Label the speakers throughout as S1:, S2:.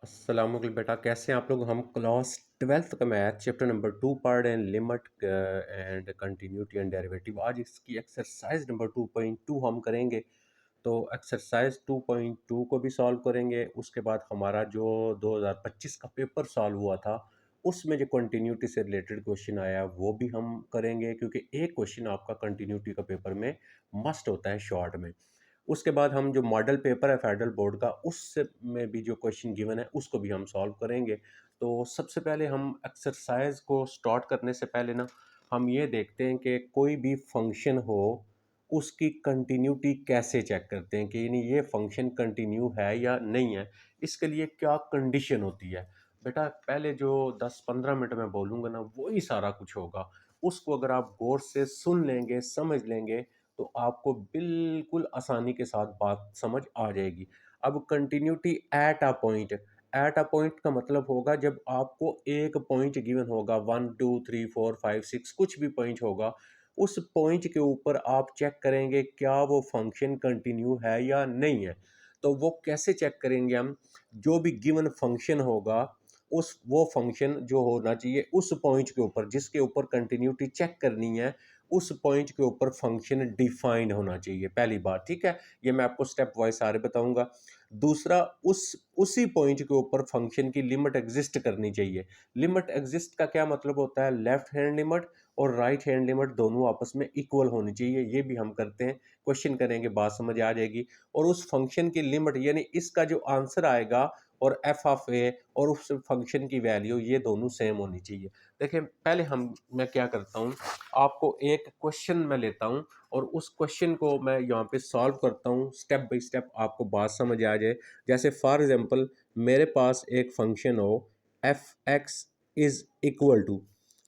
S1: अस्सलामुअलैकुम बेटा, कैसे हैं आप लोग। हम क्लास 12th का मैथ चैप्टर नंबर 2 पढ़ रहे हैं, limit and continuity and derivative. आज इसकी एक्सरसाइज नंबर 2.2 हम करेंगे। तो एक्सरसाइज 2.2 को भी सॉल्व करेंगे। उसके बाद हमारा जो 2025 का पेपर सॉल्व हुआ था उसमें जो कंटिन्यूटी से रिलेटेड क्वेश्चन आया वो भी हम करेंगे, क्योंकि एक क्वेश्चन आपका कंटिन्यूटी का पेपर में मस्ट होता है शॉर्ट में। उसके बाद हम जो मॉडल पेपर है फेडरल बोर्ड का, उससे में भी जो क्वेश्चन गिवन है उसको भी हम सॉल्व करेंगे। तो सबसे पहले हम एक्सरसाइज को स्टार्ट करने से पहले ना हम ये देखते हैं कि कोई भी फंक्शन हो उसकी कंटिन्यूटी कैसे चेक करते हैं कि यानी ये फंक्शन कंटिन्यू है या नहीं है। इसके लिए क्या कंडीशन होती है बेटा। पहले जो 10-15 मिनट में बोलूँगा ना वही सारा कुछ होगा। उसको अगर आप गौर से सुन लेंगे, समझ लेंगे, तो आपको बिल्कुल आसानी के साथ बात समझ आ जाएगी। अब continuity at a point, at a point का मतलब होगा जब आपको एक पॉइंट गिवन होगा, 1 2 3 4 5 6 कुछ भी पॉइंट होगा, उस पॉइंट के ऊपर आप चेक करेंगे क्या वो फंक्शन कंटिन्यू है या नहीं है। तो वो कैसे चेक करेंगे हम, जो भी गिवन फंक्शन होगा उस वो फंक्शन जो होना चाहिए उस पॉइंट के ऊपर जिसके ऊपर कंटिन्यूटी चेक करनी है, उस पॉइंट के ऊपर फंक्शन डिफाइंड होना चाहिए। पहली बात, ठीक है, ये मैं आपको स्टेप वाइज सारे बताऊंगा। दूसरा, उसी पॉइंट के ऊपर फंक्शन की लिमिट एग्जिस्ट करनी चाहिए। लिमिट एग्जिस्ट का क्या मतलब होता है, लेफ्ट हैंड लिमिट और राइट हैंड लिमिट दोनों आपस में इक्वल होनी चाहिए। ये भी हम करते हैं, क्वेश्चन करेंगे, बात समझ आ जाएगी। और उस फंक्शन की लिमिट यानी इसका जो आंसर आएगा और एफ ऑफ ए और उस फंक्शन की वैल्यू ये दोनों सेम होनी चाहिए। देखिए पहले मैं क्या करता हूँ, आपको एक क्वेश्चन मैं लेता हूँ और उस क्वेश्चन को मैं यहाँ पे सॉल्व करता हूँ स्टेप बाय स्टेप, आपको बात समझ आ जाए। जैसे फॉर एग्जांपल मेरे पास एक फंक्शन हो f x is equal to,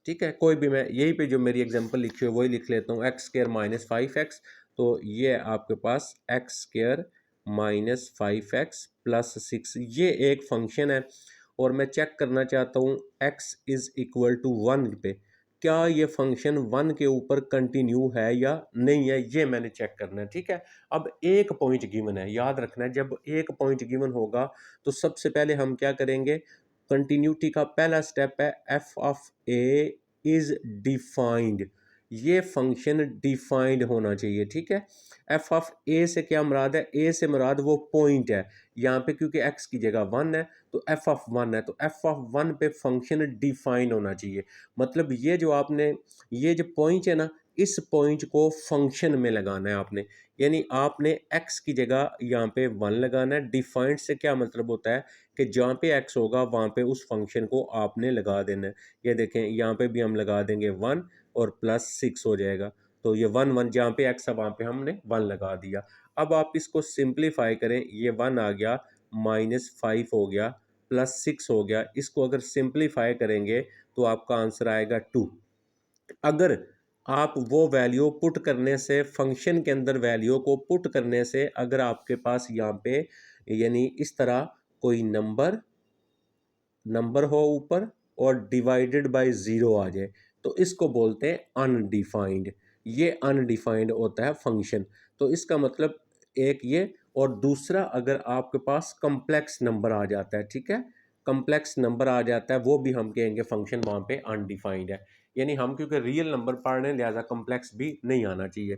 S1: ठीक है, कोई भी, मैं यहीं पे जो मेरी एग्जांपल लिखी है वही लिख लेता हूँ, एक्स स्क्र माइनस 5x। तो ये आपके पास x square minus 5x plus 6 ये एक फंक्शन है। और मैं चेक करना चाहता हूँ एक्स इज इक्वल टू 1 पे क्या ये फंक्शन 1 के ऊपर कंटिन्यू है या नहीं है, ये मैंने चेक करना है। ठीक है, अब एक पॉइंट गिवन है, याद रखना है जब एक पॉइंट गिवन होगा तो सबसे पहले हम क्या करेंगे, कंटिन्यूटी का पहला स्टेप है f of A is defined. ये फंक्शन डिफाइंड होना चाहिए, ठीक है। एफ ऑफ ए से क्या मुराद है, ए से मुराद वो पॉइंट है यहाँ पे, क्योंकि एक्स की जगह 1 है तो एफ ऑफ 1 है, तो एफ ऑफ 1 पे फंक्शन डिफाइन होना चाहिए। मतलब ये जो आपने, ये जो पॉइंट है ना, इस पॉइंट को फंक्शन में लगाना है आपने, यानी आपने x की जगह यहाँ पे 1 लगाना है। डिफाइंड से क्या मतलब होता है कि जहाँ पे x होगा वहाँ पे उस फंक्शन को आपने लगा देना है। ये देखें यहाँ पे भी हम लगा देंगे 1 और प्लस 6 हो जाएगा। तो ये 1 1 जहाँ पे x है वहाँ पे हमने 1 लगा दिया। अब आप इसको सिंप्लीफाई करें, ये 1 आ गया, -5 हो गया, प्लस 6 हो गया। इसको अगर सिंप्लीफाई करेंगे तो आपका आंसर आएगा 2। अगर आप वो वैल्यू पुट करने से, फंक्शन के अंदर वैल्यू को पुट करने से, अगर आपके पास यहाँ पे यानी इस तरह कोई नंबर नंबर हो ऊपर और डिवाइडेड बाय ज़ीरो आ जाए, तो इसको बोलते हैं अनडिफाइंड। ये अनडिफाइंड होता है फंक्शन। तो इसका मतलब एक ये, और दूसरा अगर आपके पास कम्प्लेक्स नंबर आ जाता है, ठीक है, कम्प्लेक्स नंबर आ जाता है, वो भी हम कहेंगे फंक्शन वहाँ पे अनडिफाइंड है। यानी हम क्योंकि रियल नंबर पढ़ रहे हैं लिहाजा कम्प्लेक्स भी नहीं आना चाहिए।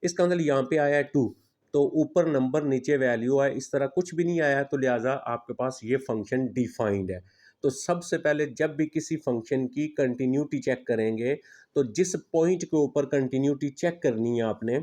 S1: इसका मतलब यहाँ पे आया है 2, तो ऊपर नंबर नीचे वैल्यू आए, इस तरह कुछ भी नहीं आया, तो लिहाजा आपके पास ये फंक्शन डिफाइंड है। तो सबसे पहले जब भी किसी फंक्शन की कंटिन्यूटी चेक करेंगे तो जिस पॉइंट के ऊपर कंटिन्यूटी चेक करनी है आपने,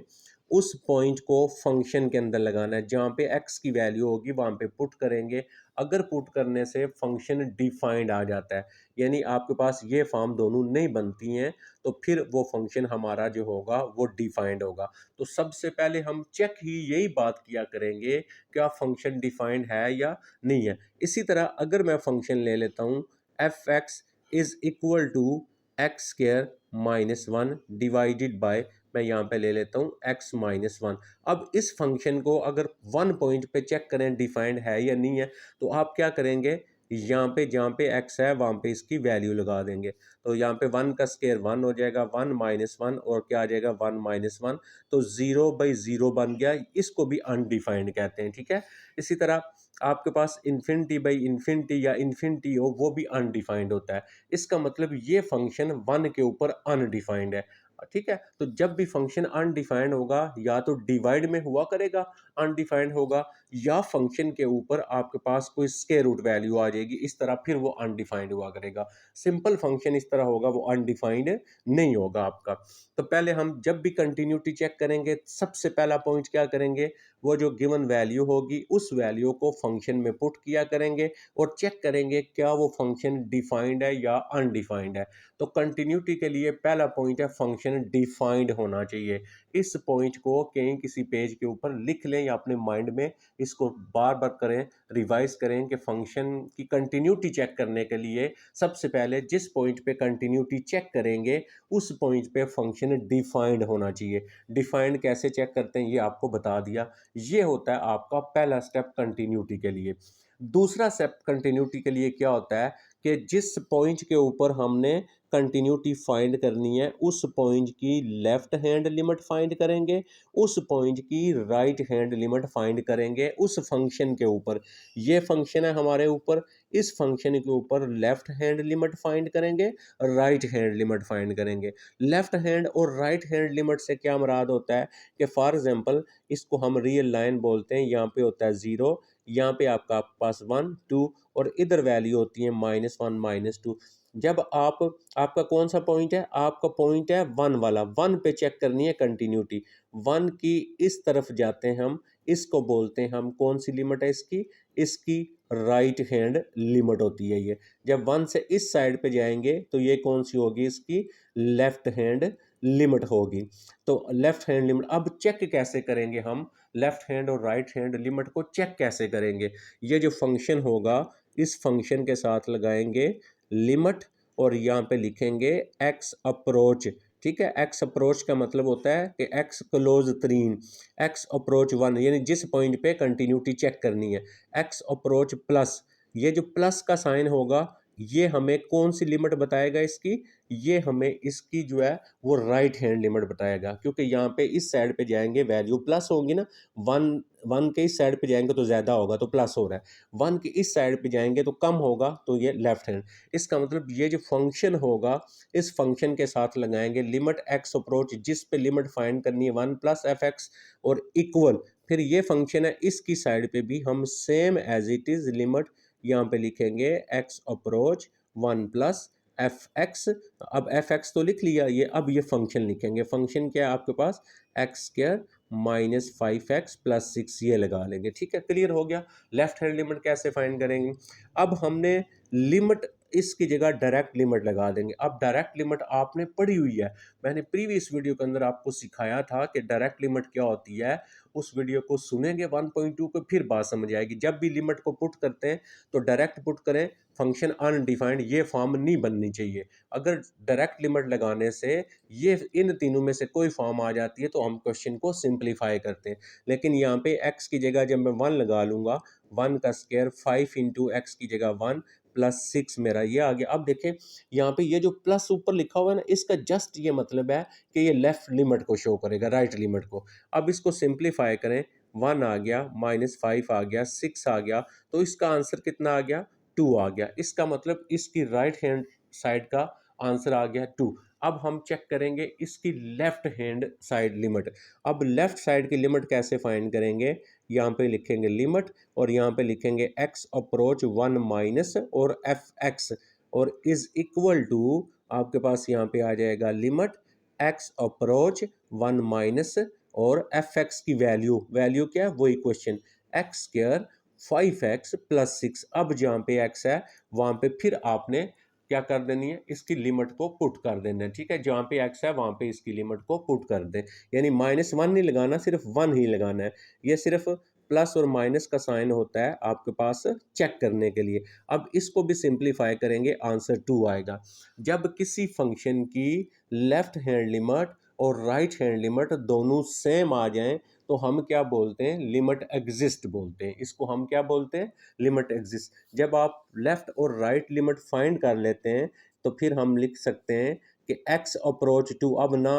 S1: उस पॉइंट को फंक्शन के अंदर लगाना है। जहाँ पे x की वैल्यू होगी वहाँ पे पुट करेंगे। अगर पुट करने से फंक्शन डिफाइंड आ जाता है, यानी आपके पास ये फॉर्म दोनों नहीं बनती हैं, तो फिर वो फंक्शन हमारा जो होगा वो डिफाइंड होगा। तो सबसे पहले हम चेक ही यही बात किया करेंगे, क्या फंक्शन डिफाइंड है या नहीं है। इसी तरह अगर मैं फंक्शन ले लेता हूँ f x is equal to x square minus 1 divided by, मैं यहाँ पे ले लेता हूँ x माइनस 1। अब इस फंक्शन को अगर 1 पॉइंट पे चेक करें डिफाइंड है या नहीं है, तो आप क्या करेंगे, यहाँ पे जहाँ पे x है वहाँ पे इसकी वैल्यू लगा देंगे। तो यहाँ पे 1 का स्क्वायर 1 हो जाएगा, 1 माइनस 1 और क्या आ जाएगा 1 माइनस 1, तो 0/0 बन गया। इसको भी अनडिफाइंड कहते हैं, ठीक है। इसी तरह आपके पास इन्फिनिटी बाई इन्फिनिटी या इन्फिनिटी हो वो भी अनडिफाइंड होता है। इसका मतलब ये फंक्शन 1 के ऊपर अनडिफाइंड है। ठीक है? तो जब भी फंक्शन अनडिफाइंड होगा या तो डिवाइड में हुआ करेगा, अनडिफाइंड होगा, या फंक्शन के ऊपर आपके पास कोई स्क्वायर रूट वैल्यू आ जाएगी, इस तरह फिर वो अनडिफाइंड हुआ करेगा। सिंपल फंक्शन इस तरह होगा, वो अनडिफाइंड नहीं होगा आपका। तो पहले हम जब भी कंटिन्यूटी चेक करेंगे, सबसे पहला पॉइंट क्या करेंगे, वो जो गिवन वैल्यू होगी उस वैल्यू को फंक्शन में पुट किया करेंगे और चेक करेंगे क्या वो फंक्शन डिफाइंड है या अनडिफाइंड है। तो कंटिन्यूटी के लिए पहला पॉइंट है फंक्शन डिफाइंड होना चाहिए। इस पॉइंट को कहीं किसी पेज के ऊपर लिख लें या अपने माइंड में इसको बार बार करें, रिवाइज करें कि फंक्शन की कंटिन्यूटी चेक करने के लिए सबसे पहले जिस पॉइंट पे कंटिन्यूटी चेक करेंगे उस पॉइंट पे फंक्शन डिफाइंड होना चाहिए। डिफाइंड कैसे चेक करते हैं ये आपको बता दिया। ये होता है आपका पहला स्टेप कंटिन्यूटी के लिए। दूसरा स्टेप कंटिन्यूटी के लिए क्या होता है कि जिस पॉइंट के ऊपर हमने कंटिन्यूटी फाइंड करनी है उस पॉइंट की लेफ्ट हैंड लिमिट फाइंड करेंगे, उस पॉइंट की राइट हैंड लिमिट फाइंड करेंगे उस फंक्शन के ऊपर। ये फंक्शन है हमारे ऊपर, इस फंक्शन के ऊपर लेफ्ट हैंड लिमिट फाइंड करेंगे, राइट हैंड लिमिट फाइंड करेंगे। लेफ्ट हैंड और राइट हैंड लिमिट से क्या मुराद होता है कि फॉर एग्जांपल इसको हम रियल लाइन बोलते हैं, यहाँ पे होता है 0, यहाँ पे आपका पास 1 2 और इधर वैल्यू होती है -1 -2। जब आपका कौन सा पॉइंट है, आपका पॉइंट है 1 वाला, 1 पे चेक करनी है कंटिन्यूटी। 1 की इस तरफ जाते हैं हम, इसको बोलते हैं हम, कौन सी लिमिट है इसकी, इसकी राइट हैंड लिमिट होती है ये। जब 1 से इस साइड पे जाएंगे तो ये कौन सी होगी, इसकी लेफ्ट हैंड लिमिट होगी। तो लेफ्ट हैंड लिमिट अब चेक कैसे करेंगे हम, लेफ्ट हैंड और राइट हैंड लिमिट को चेक कैसे करेंगे। ये जो फंक्शन होगा इस फंक्शन के साथ लगाएंगे लिमिट और यहाँ पे लिखेंगे एक्स अप्रोच। ठीक है, एक्स अप्रोच का मतलब होता है कि एक्स क्लोज 3, एक्स अप्रोच 1, यानी जिस पॉइंट पे कंटिन्यूटी चेक करनी है। एक्स अप्रोच प्लस, ये जो प्लस का साइन होगा ये हमें कौन सी लिमिट बताएगा इसकी, ये हमें इसकी जो है वो राइट हैंड लिमिट बताएगा, क्योंकि यहाँ पे इस साइड पे जाएंगे वैल्यू प्लस होगी ना। 1 1 के इस साइड पे जाएंगे तो ज़्यादा होगा तो प्लस हो रहा है, 1 के इस साइड पे जाएंगे तो कम होगा तो ये लेफ्ट हैंड। इसका मतलब ये जो फंक्शन होगा इस फंक्शन के साथ लगाएंगे लिमिट एक्स अप्रोच, जिस पे लिमिट फाइंड करनी है 1 प्लस एफ एक्स और इक्वल, फिर ये फंक्शन है इसकी साइड पे भी हम same as it is limit यहाँ पे लिखेंगे x approach 1 plus f x. अब एफ एक्स तो लिख लिया ये, अब ये फंक्शन लिखेंगे। फंक्शन क्या है आपके पास, एक्स स्क्वायर -5x प्लस 6 ये लगा लेंगे। ठीक है, क्लियर हो गया। लेफ्ट हैंड लिमिट कैसे फाइंड करेंगे, अब हमने लिमिट इसकी जगह डायरेक्ट लिमिट लगा देंगे। अब डायरेक्ट लिमिट आपने पढ़ी हुई है, मैंने प्रीवियस वीडियो के अंदर आपको सिखाया था कि डायरेक्ट लिमिट क्या होती है। उस वीडियो को सुनेंगे 1.2 को, फिर बात समझ आएगी। जब भी लिमिट को पुट करते हैं तो डायरेक्ट पुट करें, फंक्शन अनडिफाइंड ये फॉर्म नहीं बननी चाहिए। अगर डायरेक्ट लिमिट लगाने से ये इन तीनों में से कोई फॉर्म आ जाती है तो हम क्वेश्चन को सिंप्लीफाई करते हैं। लेकिन यहाँ पे x की जगह जब मैं 1 लगा लूँगा, 1 का स्क्वायर 5 इंटू एक्स की जगह 1 प्लस 6 मेरा ये आ गया। अब देखें यहाँ पे ये जो प्लस ऊपर लिखा हुआ है ना, इसका जस्ट ये मतलब है कि ये लेफ्ट लिमिट को शो करेगा, राइट लिमिट को। अब इसको सिंप्लीफाई करें, 1 आ गया, -5 आ गया, 6 आ गया, तो इसका आंसर कितना आ गया, 2 आ गया। इसका मतलब इसकी राइट हैंड साइड का आंसर आ गया 2। अब हम चेक करेंगे इसकी लेफ्ट हैंड साइड लिमिट। अब लेफ्ट साइड की लिमिट कैसे फाइंड करेंगे, यहाँ पे लिखेंगे लिमिट और यहाँ पे लिखेंगे एक्स अप्रोच 1 माइनस और एफ एक्स और इज इक्वल टू, आपके पास यहाँ पे आ जाएगा लिमिट एक्स अप्रोच 1 माइनस और एफ एक्स की वैल्यू, वैल्यू क्या है वही question, x square 5x plus 6। अब जहाँ पे x है वहाँ पे फिर आपने क्या कर देनी है, इसकी लिमिट को पुट कर देना है। ठीक है, जहाँ पे x है वहाँ पे इसकी लिमिट को पुट कर दें, यानी -1 नहीं लगाना, सिर्फ 1 ही लगाना है। ये सिर्फ प्लस और माइनस का साइन होता है आपके पास चेक करने के लिए। अब इसको भी सिंप्लीफाई करेंगे, आंसर 2 आएगा। जब किसी फंक्शन की लेफ्ट हैंड लिमिट और राइट हैंड लिमिट दोनों सेम आ जाएं तो हम क्या बोलते हैं, लिमिट एग्जिस्ट बोलते हैं। इसको हम क्या बोलते हैं, लिमिट एग्जिस्ट। जब आप लेफ्ट और राइट लिमिट फाइंड कर लेते हैं तो फिर हम लिख सकते हैं कि एक्स अप्रोच टू, अब ना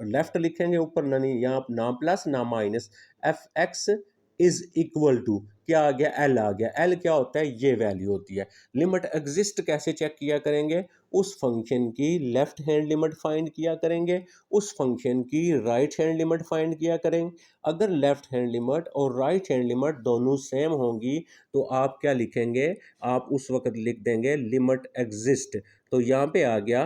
S1: लेफ्ट लिखेंगे ऊपर ना, नहीं यहाँ ना प्लस ना minus, f x is equal to, क्या आ गया, एल आ गया। एल क्या होता है, ये वैल्यू होती है। लिमिट एग्जिस्ट कैसे चेक किया करेंगे, उस फंक्शन की लेफ्ट हैंड लिमिट फाइंड किया करेंगे, उस फंक्शन की राइट हैंड लिमिट फाइंड किया करेंगे। अगर लेफ्ट हैंड लिमिट और राइट हैंड लिमिट दोनों सेम होंगी तो आप क्या लिखेंगे, आप उस वक्त लिख देंगे लिमिट एग्जिस्ट। तो यहाँ पे आ गया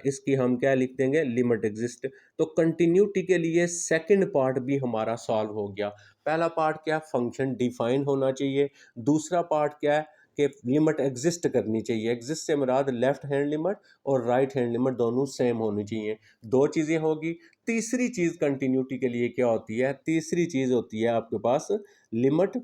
S1: इसकी हम क्या लिख देंगे, लिमिट एग्जिस्ट। तो कंटिन्यूटी के लिए सेकंड पार्ट भी हमारा सॉल्व हो गया। पहला पार्ट क्या, फंक्शन डिफाइन होना चाहिए। दूसरा पार्ट क्या है कि लिमिट एग्जिस्ट करनी चाहिए। एग्जिस्ट से मुराद लेफ्ट हैंड लिमिट और राइट हैंड लिमिट दोनों सेम होनी चाहिए। दो चीज़ें होगी। तीसरी चीज़ कंटिन्यूटी के लिए क्या होती है, तीसरी चीज़ होती है आपके पास लिमिट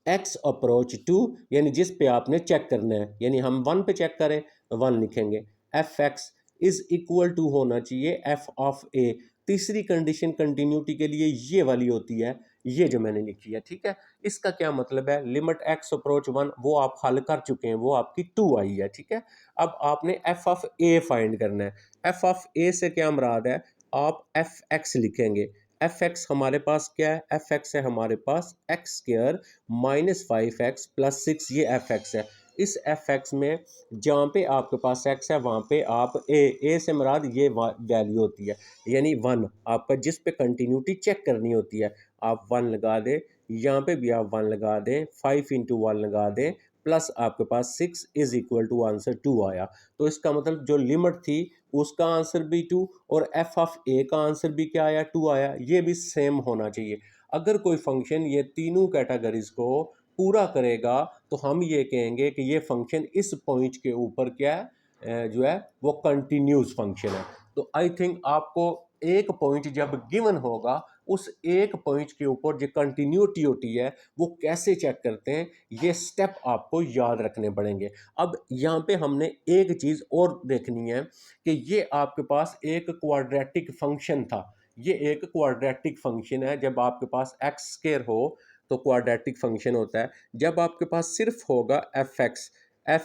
S1: एक्स अप्रोच टू, यानी जिस पे आपने चेक करना है, यानी हम वन पे चेक करें तो वन लिखेंगे। F x is equal to होना चाहिए एफ ऑफ ए। तीसरी कंडीशन कंटिन्यूटी के लिए ये वाली होती है, ये जो मैंने लिखी है, ठीक है। इसका क्या मतलब है, लिमिट एक्स अप्रोच वन वो आप हल कर चुके हैं, वो आपकी टू आई है, ठीक है। अब आपने एफ ऑफ ए फाइंड करना है। एफ ऑफ ए से क्या मुराद है, आप एफ एक्स लिखेंगे। एफ एक्स हमारे पास क्या है, एफ एक्स है हमारे पास एक्स स्क्वायर -5x + 6, ये एफ एक्स है। इस एफ एक्स में जहाँ पे आपके पास एक्स है वहाँ पे आप ए से मुराद ये वैल्यू होती है, यानी वन। आपका जिस पे कंटिन्यूटी चेक करनी होती है आप वन लगा दें, यहाँ पे भी आप वन लगा दें, 5 × 1 लगा दें, प्लस आपके पास 6 इज इक्वल टू आंसर 2 आया। तो इसका मतलब जो लिमिट थी उसका आंसर भी 2 और एफ ऑफ ए का आंसर भी क्या आया, 2 आया। ये भी सेम होना चाहिए। अगर कोई फंक्शन ये तीनों कैटेगरीज को पूरा करेगा तो हम ये कहेंगे कि ये फंक्शन इस पॉइंट के ऊपर क्या है, जो है वो कंटिन्यूस फंक्शन है। तो आई थिंक आपको एक पॉइंट जब गिवन होगा उस एक पॉइंट के ऊपर जो कंटिन्यूटी होती है वो कैसे चेक करते हैं, ये स्टेप आपको याद रखने पड़ेंगे। अब यहाँ पे हमने एक चीज़ और देखनी है कि ये आपके पास एक क्वाड्रेटिक फंक्शन था। ये एक क्वाड्रेटिक फंक्शन है। जब आपके पास एक्स स्क्वायर हो तो क्वाड्रेटिक फंक्शन होता है। जब आपके पास सिर्फ होगा f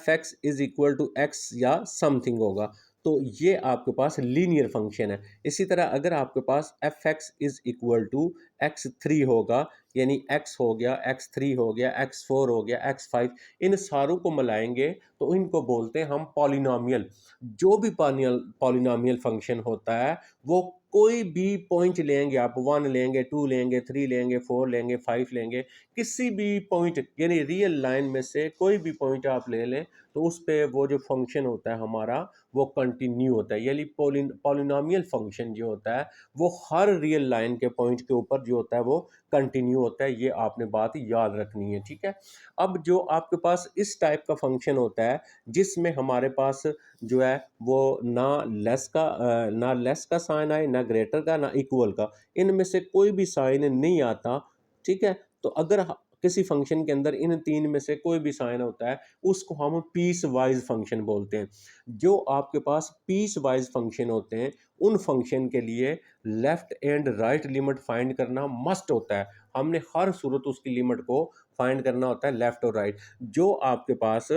S1: x is equal to x या समथिंग होगा तो ये आपके पास लीनियर फंक्शन है। इसी तरह अगर आपके पास f x is equal to x three होगा, यानी एक्स हो गया, एक्स थ्री हो गया, एक्स फोर हो गया, एक्स फाइव, इन सारों को मिलाएंगे तो इनको बोलते हैं हम पॉलिनोमियल। जो भी पॉलिनोमियल फंक्शन होता है वो कोई भी पॉइंट लेंगे आप, वन लेंगे, टू लेंगे, थ्री लेंगे, फोर लेंगे, फाइव लेंगे, किसी भी पॉइंट यानी रियल लाइन में से कोई भी पॉइंट आप ले लें तो उस पे वो जो फंक्शन होता है हमारा वो कंटिन्यू होता है। यानी पॉलिनोमियल फंक्शन जो होता है वो हर रियल लाइन के पॉइंट के ऊपर जो होता है वो कंटिन्यू होता है। ये आपने बात याद रखनी है, ठीक है। अब जो आपके पास इस टाइप का फंक्शन होता है जिसमें हमारे पास जो है वो ना लेस का साइन आए, ना ग्रेटर का, ना इक्वल का, इनमें से कोई भी साइन नहीं आता, ठीक है। तो अगर किसी फंक्शन के अंदर इन तीन में से कोई भी साइन होता है उसको हम पीस वाइज फंक्शन बोलते हैं। जो आपके पास पीस वाइज फंक्शन होते हैं उन फंक्शन के लिए left and right limit find करना मस्ट होता है। हमने हर सूरत उसकी लिमिट को फाइंड करना होता है लेफ्ट और राइट। जो आपके पास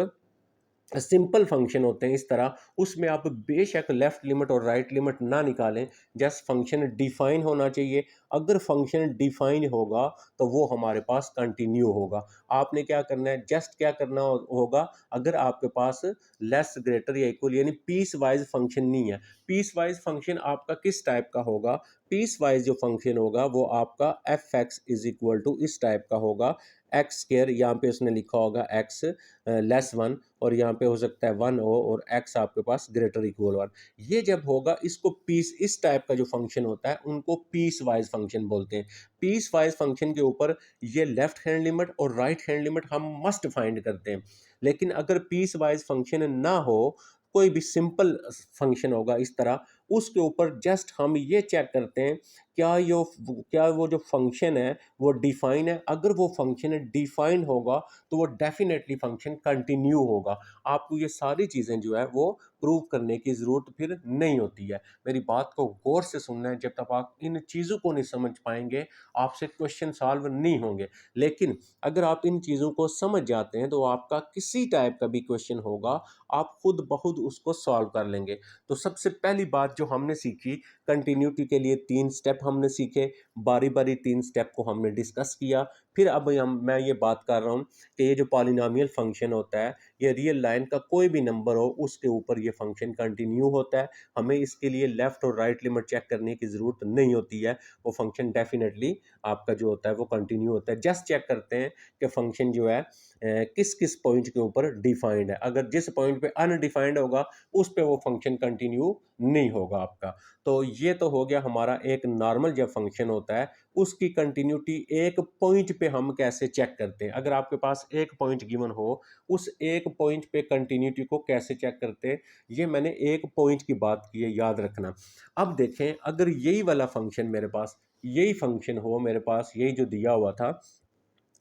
S1: सिंपल फंक्शन होते हैं इस तरह, उसमें आप बेशक लेफ्ट लिमिट और राइट लिमिट ना निकालें, जस्ट फंक्शन डिफाइन होना चाहिए। अगर फंक्शन डिफाइन होगा तो वो हमारे पास कंटिन्यू होगा। आपने क्या करना है, जस्ट क्या करना होगा, अगर आपके पास लेस ग्रेटर या इक्वल यानी पीस वाइज फंक्शन नहीं है। पीस वाइज फंक्शन आपका किस टाइप का होगा, पीस वाइज जो फंक्शन होगा वो आपका f x is equal to इस टाइप का होगा, एक्स स्केयर, यहाँ पे उसने लिखा होगा एक्स लेस वन, और यहाँ पे हो सकता है वन हो और एक्स आपके पास ग्रेटर इक्वल वन। ये जब होगा इसको पीस, इस टाइप का जो फंक्शन होता है उनको पीस वाइज फंक्शन बोलते हैं। पीस वाइज फंक्शन के ऊपर ये लेफ्ट हैंड लिमिट और राइट हैंड लिमिट हम मस्ट फाइंड करते हैं। लेकिन अगर पीस वाइज फंक्शन ना हो, कोई भी सिंपल फंक्शन होगा इस तरह, उसके ऊपर जस्ट हम ये चेक करते हैं क्या वो जो फंक्शन है वो डिफाइन है। अगर वो फंक्शन डिफाइन होगा तो वो डेफिनेटली फंक्शन कंटिन्यू होगा। आपको ये सारी चीज़ें जो है वो प्रूव करने की ज़रूरत फिर नहीं होती है। मेरी बात को गौर से सुनना है, जब तक आप इन चीज़ों को नहीं समझ पाएंगे आपसे क्वेश्चन सॉल्व नहीं होंगे। लेकिन अगर आप इन चीज़ों को समझ जाते हैं तो आपका किसी टाइप का भी क्वेश्चन होगा आप खुद ब खुद उसको सॉल्व कर लेंगे। तो सबसे पहली बात जो हमने सीखी, कंटिन्यूटी के लिए 3 स्टेप हमने सीखे, बारी बारी 3 स्टेप को हमने डिस्कस किया। फिर अब मैं ये बात कर रहा हूँ कि ये जो पॉलिनॉमियल फंक्शन होता है, ये रियल लाइन का कोई भी नंबर हो उसके ऊपर ये फंक्शन कंटिन्यू होता है। हमें इसके लिए लेफ्ट और राइट लिमिट चेक करने की ज़रूरत नहीं होती है, वो फंक्शन डेफिनेटली आपका जो होता है वो कंटिन्यू होता है। जस्ट चेक करते हैं कि फंक्शन जो है किस किस पॉइंट के ऊपर डिफाइंड है। अगर जिस पॉइंट पे अनडिफाइंड होगा उस पे वो फंक्शन कंटिन्यू नहीं होगा आपका। तो ये तो हो गया हमारा एक नॉर्मल जब फंक्शन होता है उसकी कंटिन्यूटी एक पॉइंट पे हम कैसे चेक करते हैं। अगर आपके पास एक पॉइंट गिवन हो, उस एक पॉइंट पे कंटिन्यूटी को कैसे चेक करते हैं, ये मैंने एक पॉइंट की बात की है, याद रखना। अब देखें अगर यही वाला फंक्शन मेरे पास, यही फंक्शन हो मेरे पास, यही जो दिया हुआ था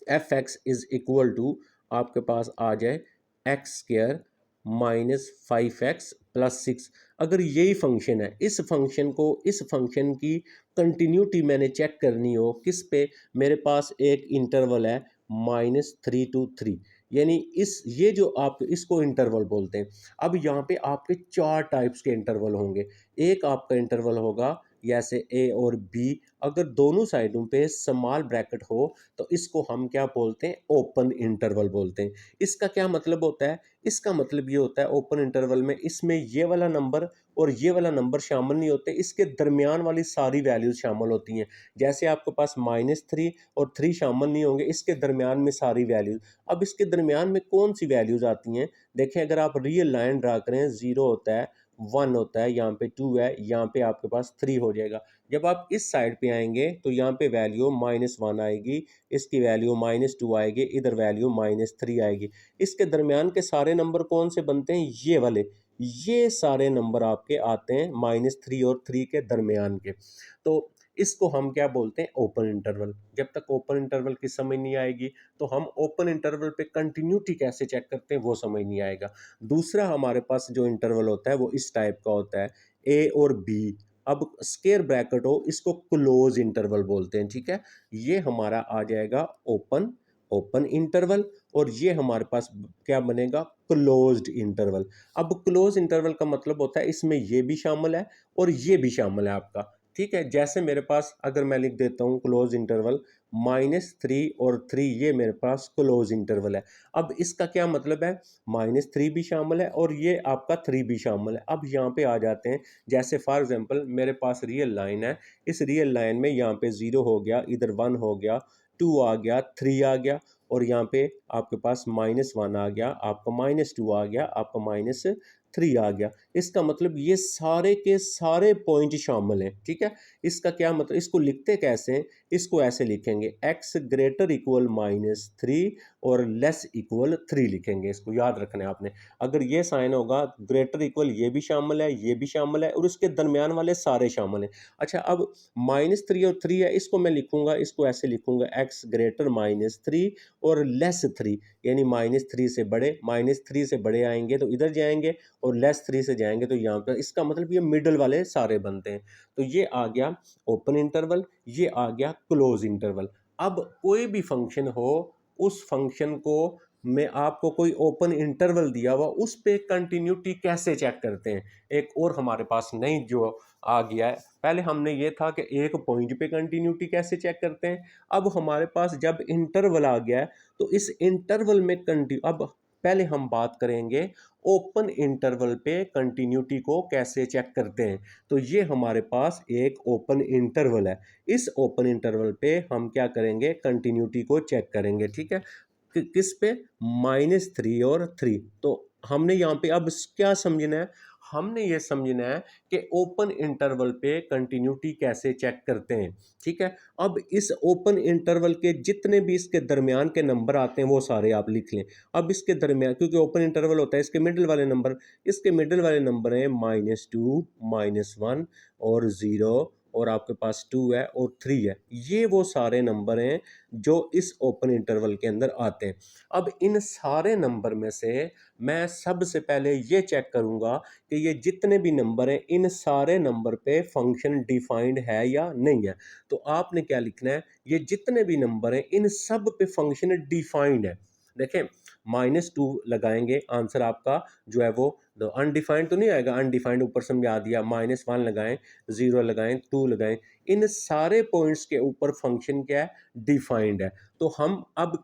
S1: f x is equal to आपके पास आ जाए एक्स स्क्र -5x+6। अगर यही फंक्शन है, इस फंक्शन की कंटिन्यूटी मैंने चेक करनी हो किस पे, मेरे पास एक इंटरवल है -3 to 3, यानी इस ये जो आप इसको इंटरवल बोलते हैं। अब यहाँ पे आपके चार टाइप्स के इंटरवल होंगे। एक आपका इंटरवल होगा जैसे ए और बी, अगर दोनों साइडों पे स्मॉल ब्रैकेट हो तो इसको हम क्या बोलते हैं, ओपन इंटरवल बोलते हैं। इसका क्या मतलब होता है, इसका मतलब ये होता है ओपन इंटरवल में इसमें ये वाला नंबर और ये वाला नंबर शामिल नहीं होते, इसके दरमियान वाली सारी वैल्यूज शामिल होती हैं। जैसे आपके पास -3 और 3 शामिल नहीं होंगे, इसके दरमियान में सारी वैल्यूज। अब इसके दरमियान में कौन सी वैल्यूज आती हैं, देखें अगर आप रियल लाइन ड्रा करें, 0 होता है, 1 होता है, यहाँ पे 2 है, यहाँ पे आपके पास 3 हो जाएगा। जब आप इस साइड पे आएंगे तो यहाँ पे वैल्यू -1 आएगी, इसकी वैल्यू -2 आएगी, इधर वैल्यू -3 आएगी। इसके दरमियान के सारे नंबर कौन से बनते हैं, ये वाले, ये सारे नंबर आपके आते हैं -3 और 3 के दरमियान के। तो इसको हम क्या बोलते हैं, ओपन इंटरवल। जब तक ओपन इंटरवल की समझ नहीं आएगी तो हम ओपन इंटरवल पे कंटिन्यूटी कैसे चेक करते हैं वो समझ नहीं आएगा। दूसरा हमारे पास जो इंटरवल होता है वो इस टाइप का होता है, ए और बी। अब स्क्वायर ब्रैकेट हो इसको क्लोज इंटरवल बोलते हैं, ठीक है। ये हमारा आ जाएगा ओपन ओपन इंटरवल, और ये हमारे पास क्या बनेगा, क्लोज्ड इंटरवल। अब क्लोज इंटरवल का मतलब होता है इसमें ये भी शामिल है और ये भी शामिल है आपका, ठीक है। जैसे मेरे पास अगर मैं लिख देता हूँ क्लोज इंटरवल, -3 और 3 ये मेरे पास क्लोज इंटरवल है। अब इसका क्या मतलब है, -3 भी शामिल है और ये आपका 3 भी शामिल है। अब यहाँ पे आ जाते हैं, जैसे फॉर एग्जांपल मेरे पास रियल लाइन है, इस रियल लाइन में यहाँ पे 0 हो गया, इधर 1 हो गया, 2 आ गया, 3 आ गया, और यहाँ पे आपके पास -1 आ गया, आपका -2 आ गया, आपका -3 आ गया। इसका मतलब ये सारे के सारे पॉइंट शामिल हैं, ठीक है। इसका क्या मतलब, इसको लिखते कैसे हैं, इसको ऐसे लिखेंगे x ग्रेटर इक्वल -3 और लेस इक्वल 3 लिखेंगे। इसको याद रखना है आपने। अगर ये साइन होगा ग्रेटर इक्वल, ये भी शामिल है, ये भी शामिल है, और उसके दरमियान वाले सारे शामिल हैं। अच्छा, अब -3 और 3 है, इसको मैं लिखूंगा, इसको ऐसे लिखूंगा, x ग्रेटर -3 और लेस 3, यानी -3 से बड़े, -3 से बड़े आएंगे तो इधर जाएंगे, और -3 से जाएंगे तो यहाँ पर। इसका मतलब ये मिडल वाले सारे बनते हैं। तो ये आ गया ओपन इंटरवल, ये आ गया क्लोज इंटरवल। अब कोई भी फंक्शन हो, उस फंक्शन को में आपको कोई ओपन इंटरवल दिया हुआ, उस पे कंटिन्यूटी कैसे चेक करते हैं, एक और हमारे पास नई जो आ गया है। पहले हमने ये था कि एक पॉइंट पे कंटिन्यूटी कैसे चेक करते हैं, अब हमारे पास जब इंटरवल आ गया है तो इस इंटरवल में अब पहले हम बात करेंगे ओपन इंटरवल पे कंटिन्यूटी को कैसे चेक करते हैं। तो ये हमारे पास एक ओपन इंटरवल है, इस ओपन इंटरवल पे हम क्या करेंगे, कंटिन्यूटी को चेक करेंगे, ठीक है। किस पे, -3 और 3। तो हमने यहाँ पे अब क्या समझना है, हमने ये समझना है कि ओपन इंटरवल पे कंटिन्यूटी कैसे चेक करते हैं, ठीक है। अब इस ओपन इंटरवल के जितने भी इसके दरमियान के नंबर आते हैं वो सारे आप लिख लें। अब इसके दरमियान, क्योंकि ओपन इंटरवल होता है, इसके मिडिल वाले नंबर, इसके मिडिल वाले नंबर हैं -2, -1 और 0, और आपके पास 2 है और 3 है। ये वो सारे नंबर हैं जो इस ओपन इंटरवल के अंदर आते हैं। अब इन सारे नंबर में से मैं सबसे पहले ये चेक करूंगा कि ये जितने भी नंबर हैं, इन सारे नंबर पे फंक्शन डिफाइंड है या नहीं है। तो आपने क्या लिखना है, ये जितने भी नंबर हैं इन सब पे फंक्शन डिफाइंड है। देखें, -2 लगाएंगे, आंसर आपका जो है वो अनडिफाइंड तो नहीं आएगा, अनडिफाइंड ऊपर समझा दिया, -1 लगाएं, 0 लगाएं, 2 लगाएं, इन सारे पॉइंट्स के ऊपर फंक्शन क्या है, डिफाइंड है। तो हम अब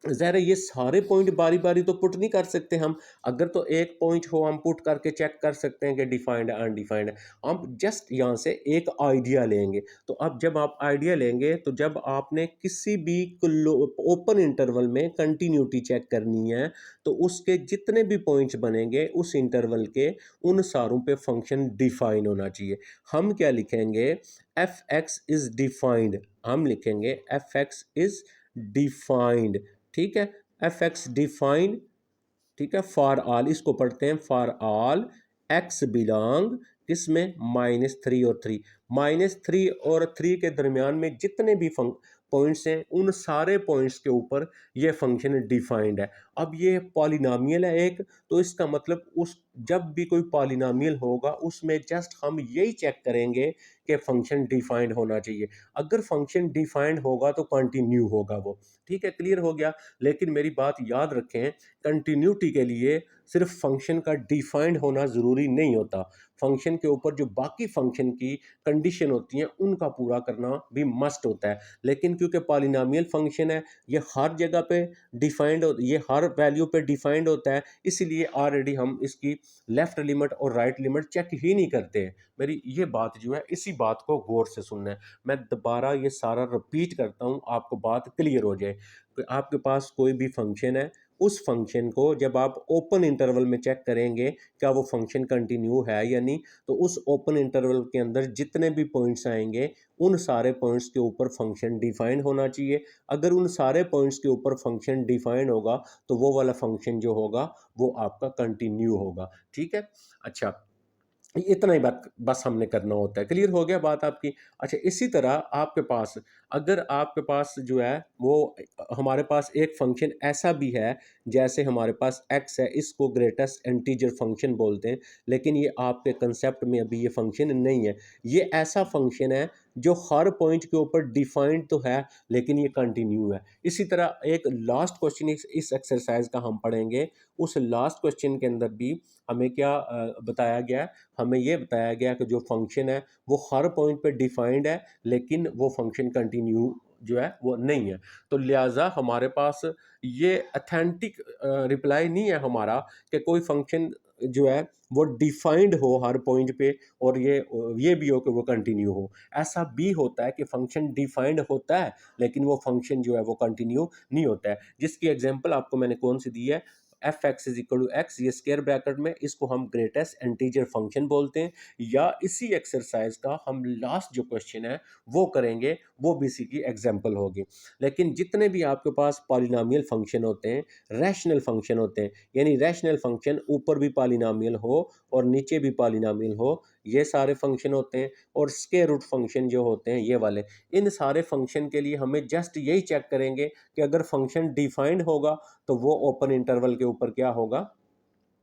S1: ज़रा ये सारे पॉइंट बारी बारी तो पुट नहीं कर सकते हम, अगर तो एक पॉइंट हो हम पुट करके चेक कर सकते हैं कि डिफाइंड है अनडिफाइंड है। हम जस्ट यहाँ से एक आइडिया लेंगे। तो अब जब आप आइडिया लेंगे तो जब आपने किसी भी ओपन इंटरवल में कंटिन्यूटी चेक करनी है तो उसके जितने भी पॉइंट्स बनेंगे उस इंटरवल के, उन सारों पे फंक्शन डिफाइन होना चाहिए। हम क्या लिखेंगे, एफ एक्स इज डिफाइंड, हम लिखेंगे एफ एक्स इज डिफाइंड, ठीक है, एफ एक्स डिफाइन, ठीक है, फॉर ऑल, इसको पढ़ते हैं फॉर ऑल एक्स बिलोंग किसमें, -3 और 3, -3 और 3 के दरमियान में जितने भी पॉइंट्स हैं उन सारे पॉइंट्स के ऊपर ये फंक्शन डिफाइंड है। अब ये पॉलिनोमियल है एक, तो इसका मतलब उस जब भी कोई पॉलिनोमियल होगा उसमें जस्ट हम यही चेक करेंगे कि फंक्शन डिफाइंड होना चाहिए। अगर फंक्शन डिफाइंड होगा तो कंटिन्यू होगा वो, ठीक है, क्लियर हो गया। लेकिन मेरी बात याद रखें, कंटिन्यूटी के लिए सिर्फ फंक्शन का डिफाइंड होना ज़रूरी नहीं होता, फंक्शन के ऊपर जो बाकी फंक्शन की कंडीशन होती हैं उनका पूरा करना भी मस्ट होता है। लेकिन क्योंकि पॉलिनोमियल फंक्शन है, ये हर जगह पे डिफाइंड हो, ये हर वैल्यू पे डिफाइंड होता है, इसीलिए ऑलरेडी हम इसकी लेफ्ट लिमिट और राइट लिमिट चेक ही नहीं करते हैं। मेरी ये बात जो है, इसी बात को गौर से सुनना है। मैं दोबारा ये सारा रिपीट करता हूँ, आपको बात क्लियर हो जाए। कि आपके पास कोई भी फंक्शन है, उस फंक्शन को जब आप ओपन इंटरवल में चेक करेंगे क्या वो फंक्शन कंटिन्यू है या नहीं, तो उस ओपन इंटरवल के अंदर जितने भी पॉइंट्स आएंगे उन सारे पॉइंट्स के ऊपर फंक्शन डिफाइन होना चाहिए। अगर उन सारे पॉइंट्स के ऊपर फंक्शन डिफाइन होगा तो वो वाला फंक्शन जो होगा वो आपका कंटिन्यू होगा, ठीक है। अच्छा, इतना ही बात बस हमने करना होता है, क्लियर हो गया बात आपकी। अच्छा, इसी तरह आपके पास, अगर आपके पास जो है वो, हमारे पास एक फंक्शन ऐसा भी है, जैसे हमारे पास x है, इसको ग्रेटेस्ट इंटीजर फंक्शन बोलते हैं, लेकिन ये आपके कंसेप्ट में अभी ये फंक्शन नहीं है। ये ऐसा फंक्शन है जो हर पॉइंट के ऊपर डिफाइंड तो है लेकिन ये कंटिन्यू है। इसी तरह एक लास्ट क्वेश्चन इस एक्सरसाइज का हम पढ़ेंगे, उस लास्ट क्वेश्चन के अंदर भी हमें क्या बताया गया है, हमें ये बताया गया कि जो फंक्शन है वो हर पॉइंट पे डिफाइंड है लेकिन वो फंक्शन कंटिन्यू जो है वो नहीं है। तो लिहाजा हमारे पास ये अथेंटिक रिप्लाई नहीं है हमारा कि कोई फंक्शन जो है वो डिफाइंड हो हर पॉइंट पे और ये भी हो कि वो कंटिन्यू हो। ऐसा भी होता है कि फंक्शन डिफाइंड होता है लेकिन वो फंक्शन जो है वो कंटिन्यू नहीं होता है, जिसकी एग्जांपल आपको मैंने कौन सी दी है, f x is equal to x, ये स्क्वायर ब्रैकेट में, इसको हम ग्रेटेस्ट इंटीजर फंक्शन बोलते हैं। या इसी एक्सरसाइज का हम लास्ट जो क्वेश्चन है वो करेंगे, वो भी इसी की एग्जांपल होगी। लेकिन जितने भी आपके पास पॉलिनोमियल फंक्शन होते हैं, रैशनल फंक्शन होते हैं, यानी रैशनल फंक्शन ऊपर भी पॉलिनोमियल हो और नीचे भी पॉलिनोमियल हो, ये सारे फंक्शन होते हैं। और स्क्वायर रूट फंक्शन जो होते हैं ये वाले, इन सारे फंक्शन के लिए हमें जस्ट यही चेक करेंगे कि अगर फंक्शन डिफाइंड होगा तो वो ओपन इंटरवल के ऊपर क्या होगा,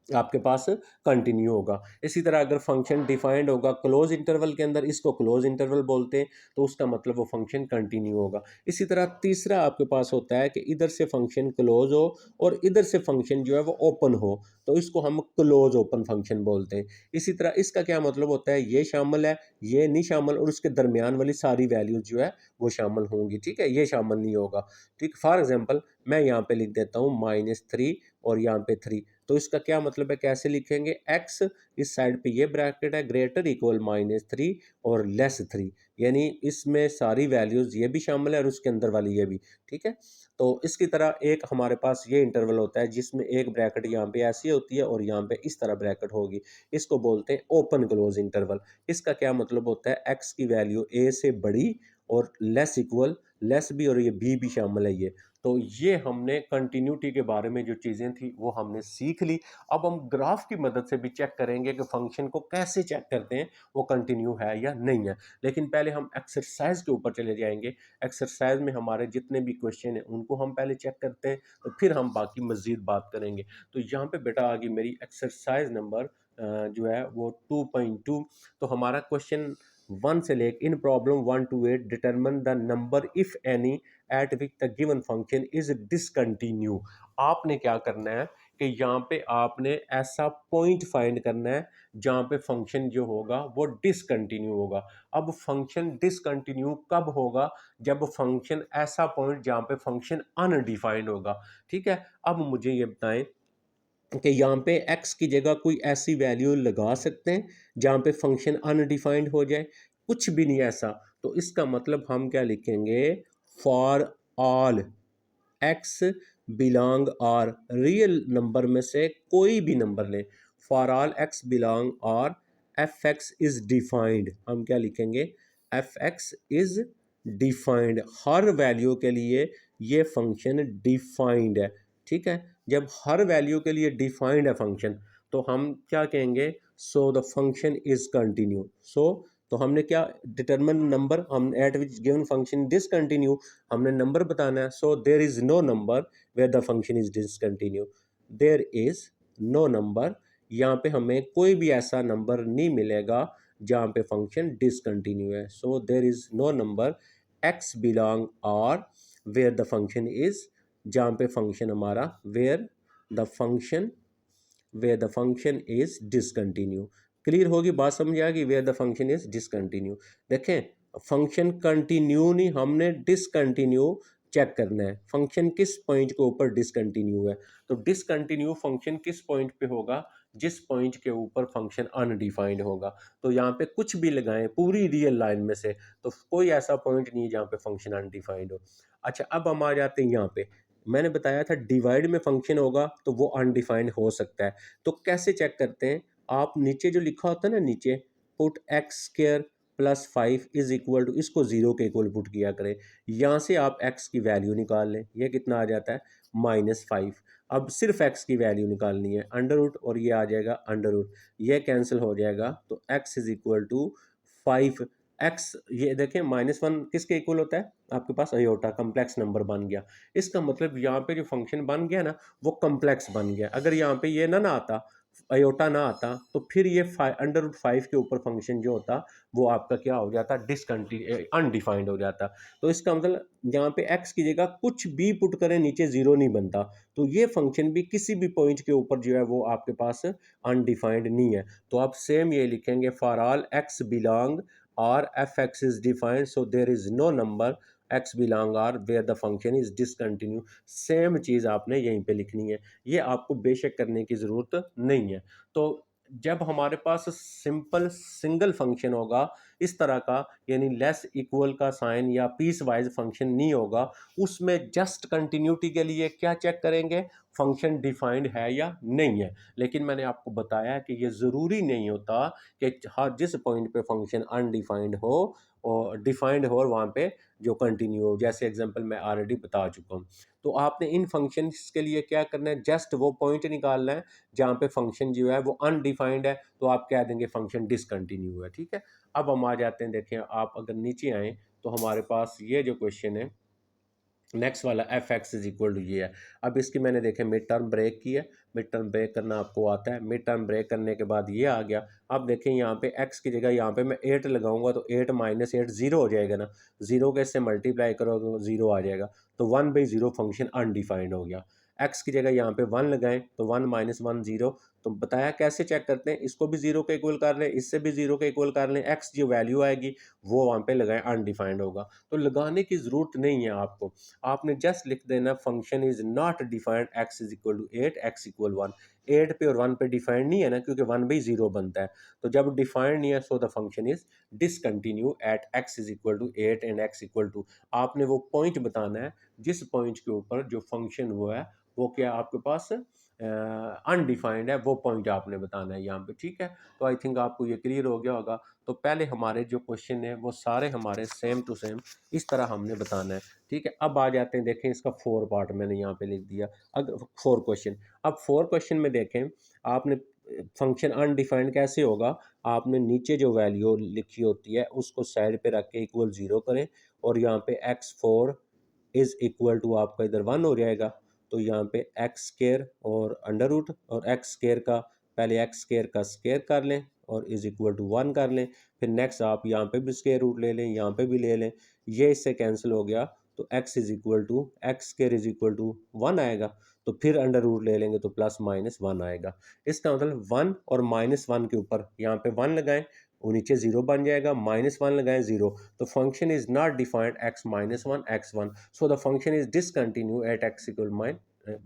S1: आपके पास कंटिन्यू होगा। इसी तरह अगर फंक्शन डिफाइंड होगा क्लोज इंटरवल के अंदर, इसको क्लोज इंटरवल बोलते हैं, तो उसका मतलब वो फंक्शन कंटिन्यू होगा। इसी तरह तीसरा आपके पास होता है कि इधर से फंक्शन क्लोज हो और इधर से फंक्शन जो है वो ओपन हो, तो इसको हम क्लोज ओपन फंक्शन बोलते हैं। इसी तरह इसका क्या मतलब होता है, ये शामिल है, ये नहीं शामिल, और उसके दरमियान वाली सारी वैल्यूज जो है वो शामिल होंगी, ठीक है, ये शामिल नहीं होगा। ठीक, फॉर एग्जाम्पल मैं यहाँ पे लिख देता हूँ -3 और यहाँ पे 3, तो इसका क्या मतलब है, कैसे लिखेंगे, x इस साइड पे ये ब्रैकेट है, ग्रेटर इक्वल -3 और लेस 3, यानी इसमें सारी वैल्यूज ये भी शामिल है और उसके अंदर वाली ये भी, ठीक है। तो इसकी तरह एक हमारे पास ये इंटरवल होता है जिसमें एक ब्रैकेट यहाँ पे ऐसी होती है और यहाँ पे इस तरह ब्रैकेट होगी, इसको बोलते हैं ओपन क्लोज इंटरवल। इसका क्या मतलब होता है, x की वैल्यू a से बड़ी और लेस इक्वल, लेस भी और ये भी शामिल है ये। तो ये हमने कंटिन्यूटी के बारे में जो चीज़ें थी वो हमने सीख ली। अब हम ग्राफ की मदद से भी चेक करेंगे कि फंक्शन को कैसे चेक करते हैं वो कंटिन्यू है या नहीं है। लेकिन पहले हम एक्सरसाइज के ऊपर चले जाएंगे। एक्सरसाइज में हमारे जितने भी क्वेश्चन हैं उनको हम पहले चेक करते हैं, तो फिर हम बाकी मज़ीद बात करेंगे। तो यहाँ पे बेटा आ गई मेरी एक्सरसाइज नंबर जो है वो 2.2। तो हमारा क्वेश्चन 1 से लेकर in problem 1 to 8 determine the number if any at which the given function is discontinue. आपने क्या करना है कि यहाँ पे आपने ऐसा पॉइंट फाइंड करना है जहाँ पे फंक्शन जो होगा वो डिसकंटिन्यू होगा। अब फंक्शन डिसकंटिन्यू कब होगा? जब फंक्शन ऐसा पॉइंट जहाँ पे फंक्शन अनडिफाइंड होगा। ठीक है, अब मुझे ये बताएं कि यहाँ पे x की जगह कोई ऐसी वैल्यू लगा सकते हैं जहाँ पे फंक्शन अनडिफाइंड हो जाए? कुछ भी नहीं ऐसा। तो इसका मतलब हम क्या लिखेंगे? फॉर ऑल एक्स बिलोंग और रियल नंबर में से कोई भी नंबर लें, for all x belong R f x is defined, हम क्या लिखेंगे? F x is defined, her value के लिए ये फंक्शन डिफाइंड है। ठीक है, जब हर वैल्यू के लिए डिफाइंड है फंक्शन तो हम क्या कहेंगे? So the function is continue. So तो हमने क्या डिटरमिन नंबर, हम at which given function discontinue, हमने नंबर बताना है। So there is no number where the function is discontinue, there is no number, यहाँ पे हमें कोई भी ऐसा नंबर नहीं मिलेगा जहाँ पे फंक्शन डिसकंटिन्यू है। So there is no number x belong R where the function is, जहाँ पे फंक्शन हमारा the function where the function is discontinue. Clear होगी बात? समझ आ गई? Where the function is discontinue. देखें, फंक्शन कंटिन्यू नहीं, हमने डिसकंटिन्यू चेक करना है। फंक्शन किस पॉइंट के ऊपर डिसकंटिन्यू है? तो डिसकंटिन्यू फंक्शन किस पॉइंट पे होगा? जिस पॉइंट के ऊपर फंक्शन अनडिफाइंड होगा। तो यहाँ पे कुछ भी लगाएं पूरी रियल लाइन में से, तो कोई ऐसा पॉइंट नहीं है जहाँ पे फंक्शन अनडिफाइंड हो। अच्छा, अब हम आ जाते हैं यहाँ पे। मैंने बताया था डिवाइड में फंक्शन होगा तो वो अनडिफाइंड हो सकता है। तो कैसे चेक करते हैं? आप नीचे जो लिखा होता है ना, नीचे put x square plus 5 is equal to, इसको जीरो के इक्वल पुट किया करें। यहाँ से आप एक्स की वैल्यू निकाल लें, ये कितना आ जाता है? -5। अब सिर्फ एक्स की वैल्यू निकालनी है, अंडर रूट और ये आ जाएगा अंडर रूट, ये कैंसिल हो जाएगा तो x is equal to 5। X ये देखें -1 किसके इक्वल होता है? आपके पास अयोटा, कम्प्लेक्स नंबर बन गया। इसका मतलब यहाँ पे जो फंक्शन बन गया ना वो कम्प्लेक्स बन गया। अगर यहाँ पे ये ना आता, अयोटा ना आता, तो फिर ये अंडर रूट 5 के ऊपर फंक्शन जो होता वो आपका क्या हो जाता? अनडिफाइंड हो जाता। तो इसका मतलब यहाँ पे x की जगह कुछ भी पुट करें नीचे जीरो नहीं बनता। तो ये फंक्शन भी किसी भी पॉइंट के ऊपर जो है वो आपके पास अनडिफाइंड नहीं है। तो आप सेम ये लिखेंगे, for all x belong R f x is defined, so there is no number x belong R where the function is discontinue. Same चीज़ आपने यहीं पे लिखनी है, ये आपको बेशक करने की ज़रूरत नहीं है। तो जब हमारे पास सिंपल सिंगल फंक्शन होगा इस तरह का, यानी लेस इक्वल का साइन या पीस वाइज फंक्शन नहीं होगा, उसमें जस्ट कंटिन्यूटी के लिए क्या चेक करेंगे? फंक्शन डिफाइंड है या नहीं है। लेकिन मैंने आपको बताया कि ये ज़रूरी नहीं होता कि हर जिस पॉइंट पे फंक्शन अनडिफाइंड हो और डिफाइंड हो और वहाँ पे जो कंटिन्यू हो, जैसे एग्जांपल मैं ऑलरेडी बता चुका हूँ। तो आपने इन फंक्शंस के लिए क्या करना है? जस्ट वो पॉइंट निकालना है जहाँ पे फंक्शन जो है वो अनडिफाइंड है, तो आप कह देंगे फंक्शन डिसकंटिन्यू है। ठीक है, अब हम आ जाते हैं, देखें आप अगर नीचे आएँ तो हमारे पास ये जो क्वेश्चन है नेक्स्ट वाला, f x is equal to ये है। अब इसकी मैंने देखे मिड टर्म ब्रेक की है, मिड टर्म ब्रेक करना आपको आता है। मिड टर्म ब्रेक करने के बाद ये आ गया। अब देखें यहाँ पे एक्स की जगह यहाँ पे मैं 8 लगाऊंगा तो 8 माइनस 8 जीरो हो जाएगा ना, जीरो के इससे मल्टीप्लाई करोगे तो जीरो आ जाएगा। तो 1/0 फंक्शन अनडिफाइंड हो गया। एक्स की जगह यहाँ पे 1 लगाएं तो 1 माइनस 1 जीरो। तो बताया कैसे चेक करते हैं? इसको भी जीरो के इक्वल कर लें, इससे भी जीरो के इक्वल कर लें, एक्स जो वैल्यू आएगी वो वहाँ पे लगाएं, अनडिफाइंड होगा। तो लगाने की ज़रूरत नहीं है आपको, आपने जस्ट लिख देना function is not defined x is equal to 8 x equal 1। 8 पे और 1 पे डिफाइंड नहीं है ना, क्योंकि 1/0 बनता है। तो जब डिफाइंड नहीं है so the function is discontinue at x is equal to 8 and x equal to, आपने वो पॉइंट बताना है जिस पॉइंट के ऊपर जो फंक्शन वो है वो क्या आपके पास अनडिफाइंड है, वो पॉइंट आपने बताना है यहाँ पे। ठीक है, तो आई थिंक आपको ये क्लियर हो गया होगा। तो पहले हमारे जो क्वेश्चन है वो सारे हमारे सेम टू सेम इस तरह हमने बताना है। ठीक है, अब आ जाते हैं, देखें इसका 4 पार्ट मैंने यहाँ पे लिख दिया। अगर 4 क्वेश्चन, अब 4 क्वेश्चन में देखें आपने फंक्शन अनडिफाइंड कैसे होगा? आपने नीचे जो वैल्यू लिखी होती है उसको साइड पे रख के इक्वल 0 करें और यहाँ पे x4 इज इक्वल टू आपका इधर 1 हो जाएगा। तो यहाँ पे एक्स स्केयर और अंडर रूट और एक्स स्केयर का, पहले एक्स स्केयर का स्केयर कर लें और इज इक्वल टू 1 कर लें। फिर नेक्स्ट आप यहाँ पे भी स्केयर रूट ले लें, यहाँ पे भी ले लें, ये इससे कैंसिल हो गया। तो x is equal to x square is equal to 1 आएगा। तो फिर अंडर रूट ले लेंगे तो प्लस माइनस वन आएगा। इसका मतलब वन और माइनस वन के ऊपर यहाँ पे वन लगाएं, वो नीचे जीरो बन जाएगा, माइनस वन लगाएं जीरो। तो function is not defined x minus one x one, so the function is discontinue at x equal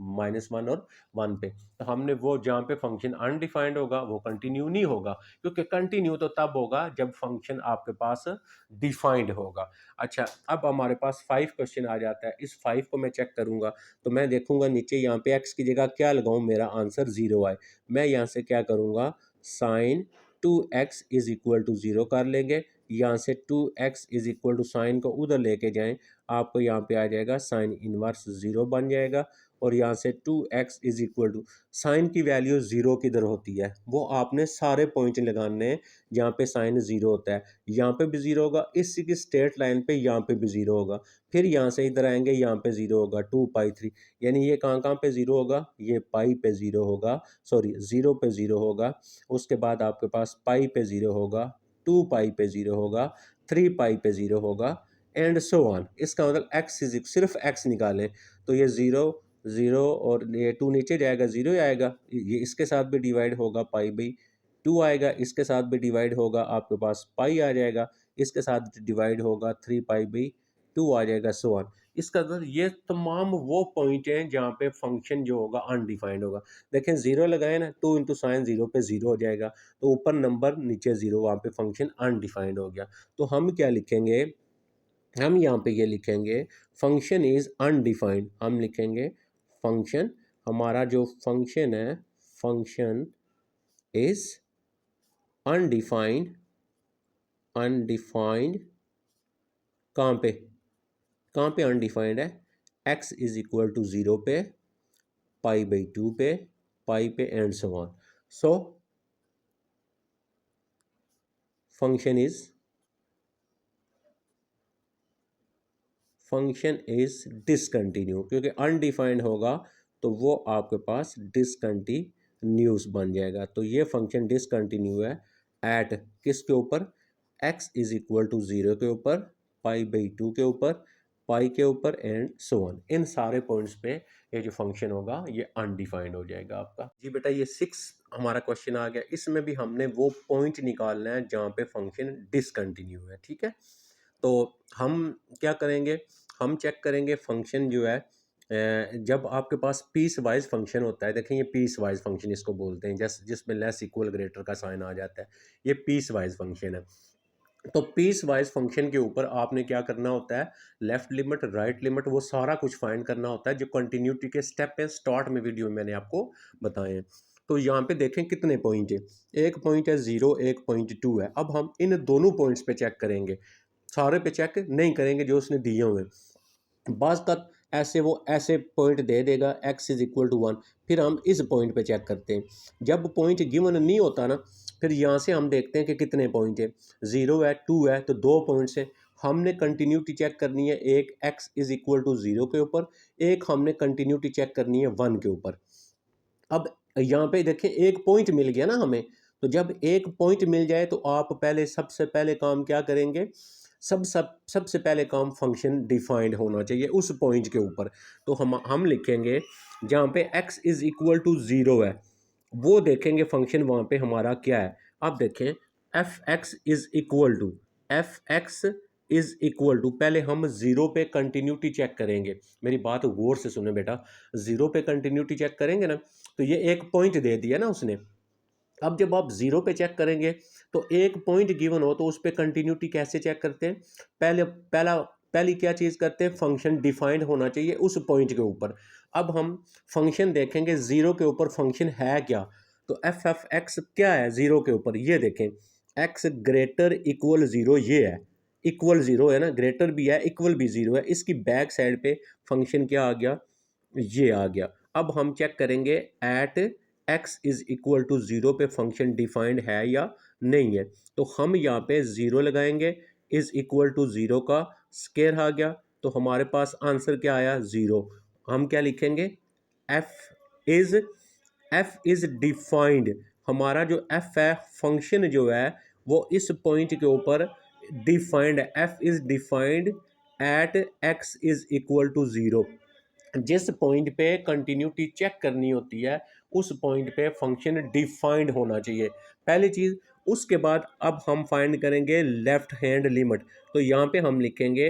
S1: minus one और वन पे। तो हमने वो जहाँ पे फंक्शन अनडिफाइंड होगा वो कंटिन्यू नहीं होगा, क्योंकि कंटिन्यू तो तब होगा जब फंक्शन आपके पास डिफाइंड होगा। अच्छा, अब हमारे पास 5 क्वेश्चन आ जाता है। इस 5 को मैं चेक करूंगा तो मैं देखूंगा नीचे यहाँ पे x की जगह क्या लगाऊं, मेरा आंसर जीरो आए। मैं यहाँ से क्या करूंगा, sine 2x is equal to zero कर लेंगे। यहाँ से 2x is equal to sign को उधर लेके जाएं, आपको यहाँ पे आ जाएगा साइन इनवर्स जीरो बन जाएगा। और यहाँ से 2x is equal to sine की वैल्यू जीरो किधर होती है, वो आपने सारे पॉइंट लगाने हैं जहाँ पे साइन जीरो होता है। यहाँ पे भी जीरो होगा, इसी की स्ट्रेट लाइन पे यहाँ पे भी जीरो होगा। फिर यहाँ से इधर आएंगे, यहाँ पे जीरो होगा 2 पाई 3, यानी ये कहाँ कहाँ पे जीरो होगा, ये पाई पे जीरो होगा, सॉरी जीरो पे जीरो होगा। उसके बाद आपके पास पाई पे जीरो होगा, 2 पाई पे जीरो होगा, 3 पाई पे जीरो होगा, एंड सो ऑन। इसका मतलब एक्स इज सिर्फ एक्स निकालें तो ये जीरो जीरो और ये टू नीचे जाएगा, जीरो ही आएगा। ये इसके साथ भी डिवाइड होगा, पाई बाई टू आएगा, इसके साथ भी डिवाइड होगा, आपके पास पाई आ जाएगा, इसके साथ डिवाइड होगा 3 पाई बाई 2 आ जाएगा, सो ऑन। इसका मतलब ये तमाम वो पॉइंट हैं जहाँ पे फंक्शन जो होगा अनडिफाइंड होगा। देखें जीरो लगाए ना, 2 इंटू साइन जीरो पे जीरो हो जाएगा, तो ऊपर नंबर नीचे जीरो, वहाँ पे फंक्शन अनडिफाइंड हो गया। तो हम क्या लिखेंगे, हम यहाँ पे ये लिखेंगे फंक्शन इज अनडिफाइंड। हम लिखेंगे फंक्शन, हमारा जो फंक्शन है, फंक्शन इज अनडिफाइंड, अनडिफाइंड कहाँ पे, कहाँ पे अनडिफाइंड है, x is equal to zero पे, पाई बाई 2 पे, पाई पे, and so on. So function is, function is discontinue, क्योंकि अनडिफाइंड होगा तो वो आपके पास डिसकंटिन्यूस बन जाएगा। तो ये फंक्शन डिसकंटिन्यू है एट किसके ऊपर, x is equal to zero के ऊपर, पाई बाई 2 के ऊपर, पाई के ऊपर, एंड सो ऑन। इन सारे पॉइंट्स पे ये जो फंक्शन होगा ये अनडिफाइंड हो जाएगा आपका। जी बेटा, ये 6 हमारा क्वेश्चन आ गया। इसमें भी हमने वो पॉइंट निकालना है जहाँ पे फंक्शन डिसकंटिन्यू है, ठीक है। तो हम क्या करेंगे, हम चेक करेंगे फंक्शन जो है जब आपके पास पीस वाइज फंक्शन होता है। देखें ये पीस वाइज फंक्शन इसको बोलते हैं, जिसमें लेस इक्वल ग्रेटर का साइन आ जाता है, ये पीस वाइज फंक्शन है। तो पीस वाइज फंक्शन के ऊपर आपने क्या करना होता है, लेफ्ट लिमिट, राइट लिमिट, वो सारा कुछ फाइंड करना होता है, जो कंटिन्यूटी के स्टेप है स्टार्ट में वीडियो में मैंने आपको बताए हैं। तो यहाँ पे देखें कितने पॉइंट है, एक पॉइंट है जीरो, एक पॉइंट टू है। अब हम इन दोनों पॉइंट्स पे चेक करेंगे, सारे पे चेक नहीं करेंगे जो उसने दिए हुए हैं। बाज का ऐसे वो ऐसे पॉइंट दे देगा x इज इक्वल टू 1, फिर हम इस पॉइंट पे चेक करते हैं। जब पॉइंट गिवन नहीं होता ना, फिर यहाँ से हम देखते हैं कि कितने पॉइंट है, जीरो है, टू है, तो दो पॉइंट्स हैं। हमने कंटिन्यूटी चेक करनी है, एक x is equal to zero के ऊपर, एक हमने कंटिन्यूटी चेक करनी है 1 के ऊपर। अब यहाँ पे देखें एक पॉइंट मिल गया ना हमें, तो जब एक पॉइंट मिल जाए तो आप पहले सबसे पहले काम क्या करेंगे, सबसे पहले काम फंक्शन डिफाइंड होना चाहिए उस पॉइंट के ऊपर। तो हम लिखेंगे जहाँ पे x is equal to zero है, वो देखेंगे फंक्शन वहाँ पे हमारा क्या है। अब देखें f x is equal to, f x is equal to, पहले हम ज़ीरो पे कंटिन्यूटी चेक करेंगे। मेरी बात गौर से सुने बेटा, ज़ीरो पे कंटिन्यूटी चेक करेंगे ना, तो ये एक पॉइंट दे दिया ना उसने। अब जब आप जीरो पे चेक करेंगे तो एक पॉइंट गिवन हो तो उस पर कंटिन्यूटी कैसे चेक करते हैं, पहली क्या चीज़ करते हैं, फंक्शन डिफाइंड होना चाहिए उस पॉइंट के ऊपर। अब हम फंक्शन देखेंगे जीरो के ऊपर फंक्शन है क्या, तो एफ एक्स क्या है जीरो के ऊपर, ये देखें एक्स ग्रेटर इक्वल जीरो, ये है इक्वल जीरो है ना, ग्रेटर भी है इक्वल भी जीरो है। इसकी बैक साइड पे फंक्शन क्या आ गया, ये आ गया। अब हम चेक करेंगे at x is equal to zero पे फंक्शन डिफाइंड है या नहीं है। तो हम यहाँ पे ज़ीरो लगाएंगे, इज इक्वल टू ज़ीरो का स्केयर आ गया, तो हमारे पास आंसर क्या आया, ज़ीरो। हम क्या लिखेंगे, इज एफ इज डिफाइंड, हमारा जो एफ है फंक्शन जो है वो इस पॉइंट के ऊपर डिफाइंड है, f is defined at x is equal to zero. जिस पॉइंट पे कंटिन्यूटी चेक करनी होती है उस पॉइंट पे फंक्शन डिफाइंड होना चाहिए, पहली चीज़। उसके बाद अब हम फाइंड करेंगे लेफ्ट हैंड लिमिट। तो यहाँ पे हम लिखेंगे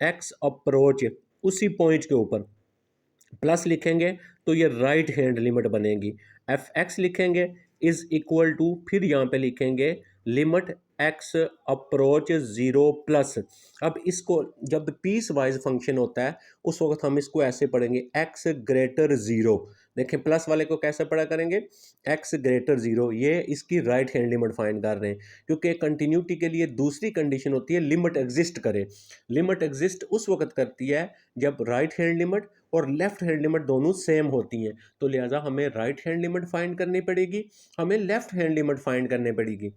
S1: एक्स अप्रोच, उसी पॉइंट के ऊपर प्लस लिखेंगे तो ये राइट हैंड लिमिट बनेगी। एफ एक्स लिखेंगे इज इक्वल टू, फिर यहाँ पे लिखेंगे limit x approach zero plus. अब इसको जब पीस वाइज फंक्शन होता है उस वक्त हम इसको ऐसे पढ़ेंगे एक्स ग्रेटर ज़ीरो। देखें प्लस वाले को कैसे पढ़ा करेंगे, एक्स ग्रेटर ज़ीरो, ये इसकी राइट हैंड लिमिट फाइंड कर रहे हैं। क्योंकि कंटिन्यूटी के लिए दूसरी कंडीशन होती है लिमिट एग्जिस्ट करे। लिमिट एग्जिस्ट उस वक्त करती है जब राइट हैंड लिमिट और लेफ्ट हैंड लिमिट दोनों सेम होती हैं। तो लिहाजा हमें राइट हैंड लिमिट फाइंड करनी पड़ेगी, हमें लेफ्ट हैंड लिमिट फाइंड करनी पड़ेगी।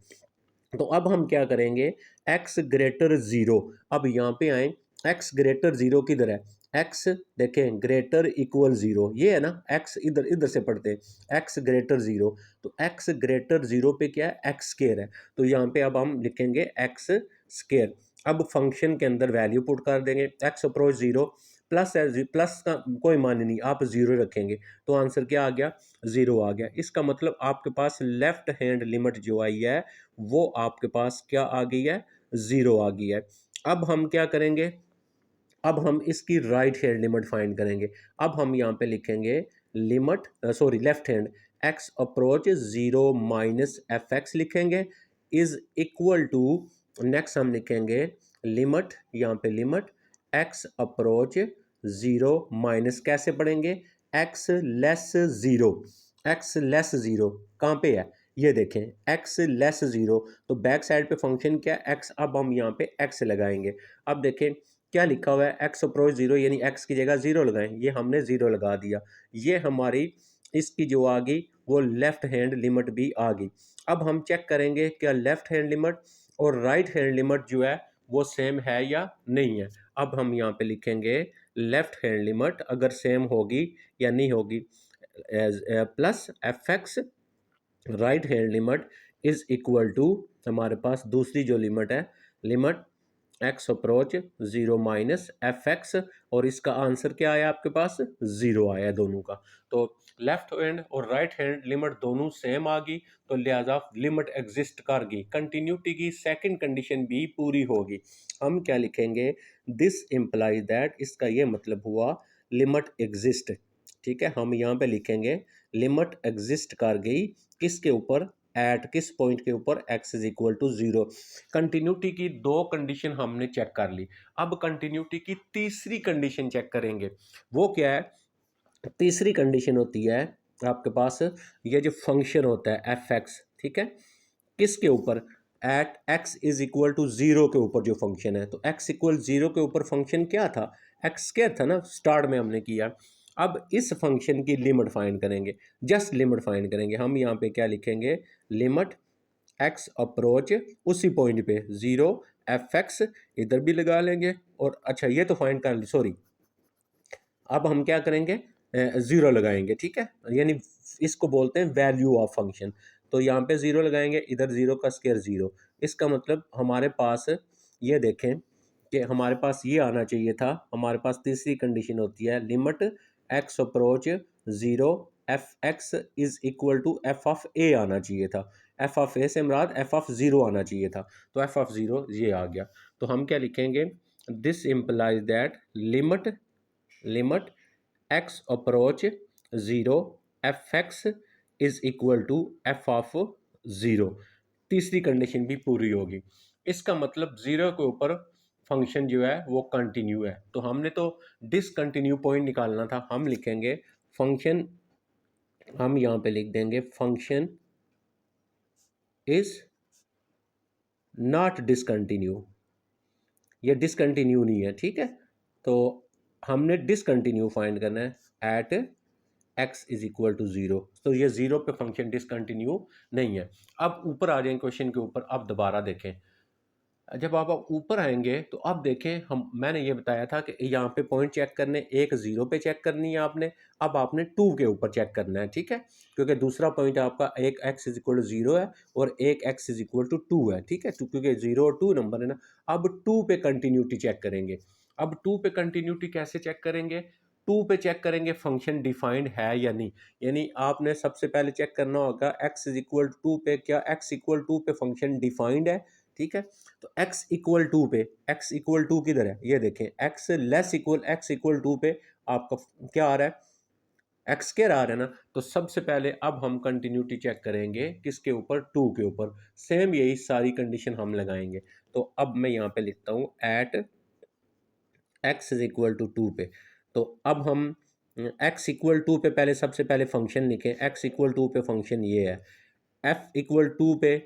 S1: तो अब हम क्या करेंगे, x ग्रेटर ज़ीरो। अब यहाँ पे आए, x ग्रेटर ज़ीरो किधर है, x देखें ग्रेटर इक्वल ज़ीरो, ये है ना, x इधर इधर से पढ़ते हैं, x ग्रेटर ज़ीरो। तो x ग्रेटर ज़ीरो पे क्या है, x स्केयर है। तो यहाँ पे अब हम लिखेंगे x स्केयर। अब फंक्शन के अंदर वैल्यू पुट कर देंगे, x अप्रोच ज़ीरो, प्लस है, प्लस का कोई मान नहीं, आप ज़ीरो रखेंगे तो आंसर क्या आ गया, ज़ीरो आ गया। इसका मतलब आपके पास लेफ्ट हैंड लिमिट जो आई है वो आपके पास क्या आ गई है, ज़ीरो आ गई है। अब हम क्या करेंगे, अब हम इसकी राइट हैंड लिमिट फाइंड करेंगे। अब हम यहाँ पे लिखेंगे limit, sorry left hand, x approach zero minus f x लिखेंगे इज इक्वल टू, नेक्स्ट हम लिखेंगे लिमिट, यहाँ पे limit x approach zero minus, कैसे पढ़ेंगे, x less zero. X less zero कहाँ पे है, ये देखें एक्स लेस ज़ीरो, तो बैक साइड पे फंक्शन क्या है, एक्स। अब हम यहाँ पे एक्स लगाएंगे। अब देखें क्या लिखा हुआ है, एक्स अप्रोच ज़ीरो, यानी एक्स की जगह ज़ीरो लगाएं, ये हमने ज़ीरो लगा दिया। ये हमारी इसकी जो आ गई वो लेफ़्ट हैंड लिमिट भी आ गई। अब हम चेक करेंगे क्या लेफ़्ट हैंड लिमिट और राइट हैंड लिमिट जो है वो सेम है या नहीं है। अब हम यहाँ पे लिखेंगे लेफ़्ट हैंड लिमिट अगर सेम होगी या नहीं होगी, plus f x right hand limit is equal to, हमारे पास दूसरी जो लिमिट है, limit x approach zero minus f x, और इसका आंसर क्या आया आपके पास, ज़ीरो आया दोनों का। तो लेफ्ट हैंड और राइट हैंड लिमिट दोनों सेम आ गई, तो लिहाजा लिमिट एग्जिस्ट कर गई, कंटिन्यूटी की सेकंड कंडीशन भी पूरी होगी। हम क्या लिखेंगे, दिस इम्प्लाइज दैट, इसका ये मतलब हुआ लिमिट एग्जिस्ट। ठीक है, हम यहाँ पे लिखेंगे लिमिट एग्जिस्ट कर गई, किसके ऊपर, एट किस पॉइंट के ऊपर, x is equal to zero. Continuity की दो कंडीशन हमने चेक कर ली, अब कंटिन्यूटी की तीसरी कंडीशन चेक करेंगे। वो क्या है, तीसरी कंडीशन होती है आपके पास, ये जो फंक्शन होता है एफ एक्स, ठीक है, किसके ऊपर, at x is equal to zero के ऊपर जो फंक्शन है। तो एक्स इक्वल ज़ीरो के ऊपर फंक्शन क्या था, एक्स स्क्वायर था ना, स्टार्ट में हमने किया। अब इस फंक्शन की लिमिट फाइंड करेंगे, जस्ट लिमिट फाइंड करेंगे। हम यहाँ पे क्या लिखेंगे, लिमिट एक्स अप्रोच उसी पॉइंट पे ज़ीरो, एफ एक्स इधर भी लगा लेंगे, और अच्छा ये तो फाइंड कर ली, सॉरी। अब हम क्या करेंगे, ज़ीरो लगाएंगे, ठीक है, यानी इसको बोलते हैं वैल्यू ऑफ फंक्शन। तो यहाँ पे ज़ीरो लगाएंगे, इधर ज़ीरो का स्क्वायर ज़ीरो। इसका मतलब हमारे पास ये देखें कि हमारे पास ये आना चाहिए था, हमारे पास तीसरी कंडीशन होती है limit x approach zero f x is equal to f of a आना चाहिए था। एफ ऑफ ए से मुराद एफ ऑफ ज़ीरो आना चाहिए था, तो एफ ऑफ ज़ीरो ये आ गया। तो हम क्या लिखेंगे, this implies that limit x approach zero f x is equal to f of zero. तीसरी कंडीशन भी पूरी होगी, इसका मतलब ज़ीरो के ऊपर फंक्शन जो है वो कंटिन्यू है। तो हमने तो डिसकंटिन्यू पॉइंट निकालना था, हम लिखेंगे फंक्शन, हम यहाँ पे लिख देंगे फंक्शन इज नॉट डिसकंटिन्यू, ये डिसकंटिन्यू नहीं है, ठीक है। तो हमने डिसकंटिन्यू फाइंड करना है at x is equal to zero, तो ये ज़ीरो पे फंक्शन डिसकंटिन्यू नहीं है। अब ऊपर आ जाएंगे क्वेश्चन के ऊपर, अब दोबारा देखें, जब आप ऊपर आएंगे तो अब देखें, हम मैंने ये बताया था कि यहाँ पे पॉइंट चेक करने, एक ज़ीरो पे चेक करनी है आपने, अब आपने टू के ऊपर चेक करना है, ठीक है, क्योंकि दूसरा पॉइंट आपका एक x is equal to zero है और एक x is equal to two है, ठीक है, क्योंकि ज़ीरो और टू नंबर है ना। अब टू पे कंटिन्यूटी चेक करेंगे। अब टू पे कंटिन्यूटी कैसे चेक करेंगे, टू पे चेक करेंगे फंक्शन डिफाइंड है या नहीं। यानी आपने सबसे पहले चेक करना होगा x इज इक्वल टू पे क्या x इक्वल टू पे फंक्शन डिफाइंड है, ठीक है। तो x इक्वल टू पे, x इक्वल टू किधर है, ये देखें x less equal x equal to पे आपका क्या आ रहा है, एक्स स्क्वायर आ रहा है ना। तो सबसे पहले अब हम कंटिन्यूटी चेक करेंगे किसके ऊपर, टू के ऊपर। सेम यही सारी कंडीशन हम लगाएंगे। तो अब मैं यहाँ पे लिखता हूँ at x is equal to two पे। तो अब हम एक्स इक्वल टू पे पहले सबसे पहले फंक्शन लिखें। एक्स इक्वल टू पे फंक्शन ये है, एफ इक्वल टू पे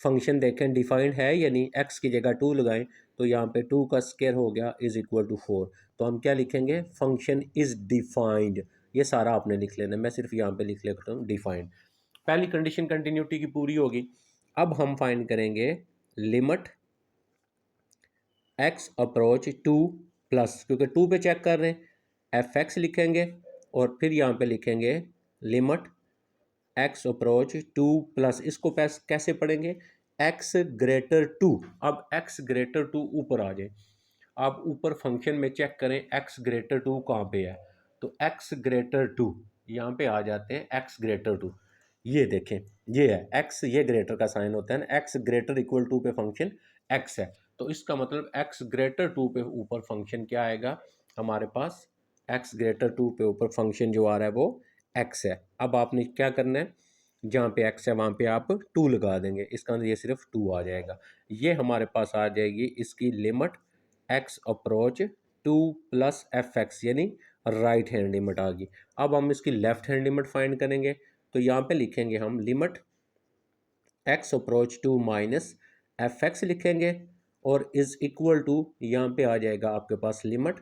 S1: फंक्शन देखें डिफाइंड है यानी एक्स की जगह टू लगाएं। तो यहाँ पे टू का स्क्वायर हो गया इज इक्वल टू फोर। तो हम क्या लिखेंगे, फंक्शन इज डिफाइंड। ये सारा आपने लिख लेना, मैं सिर्फ यहाँ पे लिख लेता हूँ डिफाइंड। पहली कंडीशन कंटिन्यूटी की पूरी होगी। अब हम फाइंड करेंगे limit x approach two plus, क्योंकि टू पे चेक कर रहे हैं, एफ एक्स लिखेंगे और फिर यहाँ पे लिखेंगे limit x approach two plus. इसको कैसे पढ़ेंगे, एक्स ग्रेटर टू। अब एक्स ग्रेटर टू ऊपर आ जाए, आप ऊपर फंक्शन में चेक करें एक्स ग्रेटर टू कहाँ पे है। तो एक्स ग्रेटर टू यहाँ पे आ जाते हैं, एक्स ग्रेटर टू ये देखें, ये है एक्स, ये ग्रेटर का साइन होता है ना, एक्स ग्रेटर इक्वल टू पे फंक्शन एक्स है। तो इसका मतलब एक्स ग्रेटर टू पे ऊपर फंक्शन क्या आएगा हमारे पास, एक्स ग्रेटर टू पे ऊपर फंक्शन जो आ रहा है वो एक्स है। अब आपने क्या करना है, जहाँ पे एक्स है वहाँ पे आप टू लगा देंगे, इसका मतलब ये सिर्फ टू आ जाएगा। ये हमारे पास आ जाएगी इसकी limit x approach two plus f x, यानी राइट हैंड लिमिट आ गई। अब हम इसकी लेफ्ट हैंड लिमिट फाइंड करेंगे। तो यहाँ पे लिखेंगे हम limit x approach to minus f x लिखेंगे और इज इक्वल टू यहाँ पे आ जाएगा आपके पास limit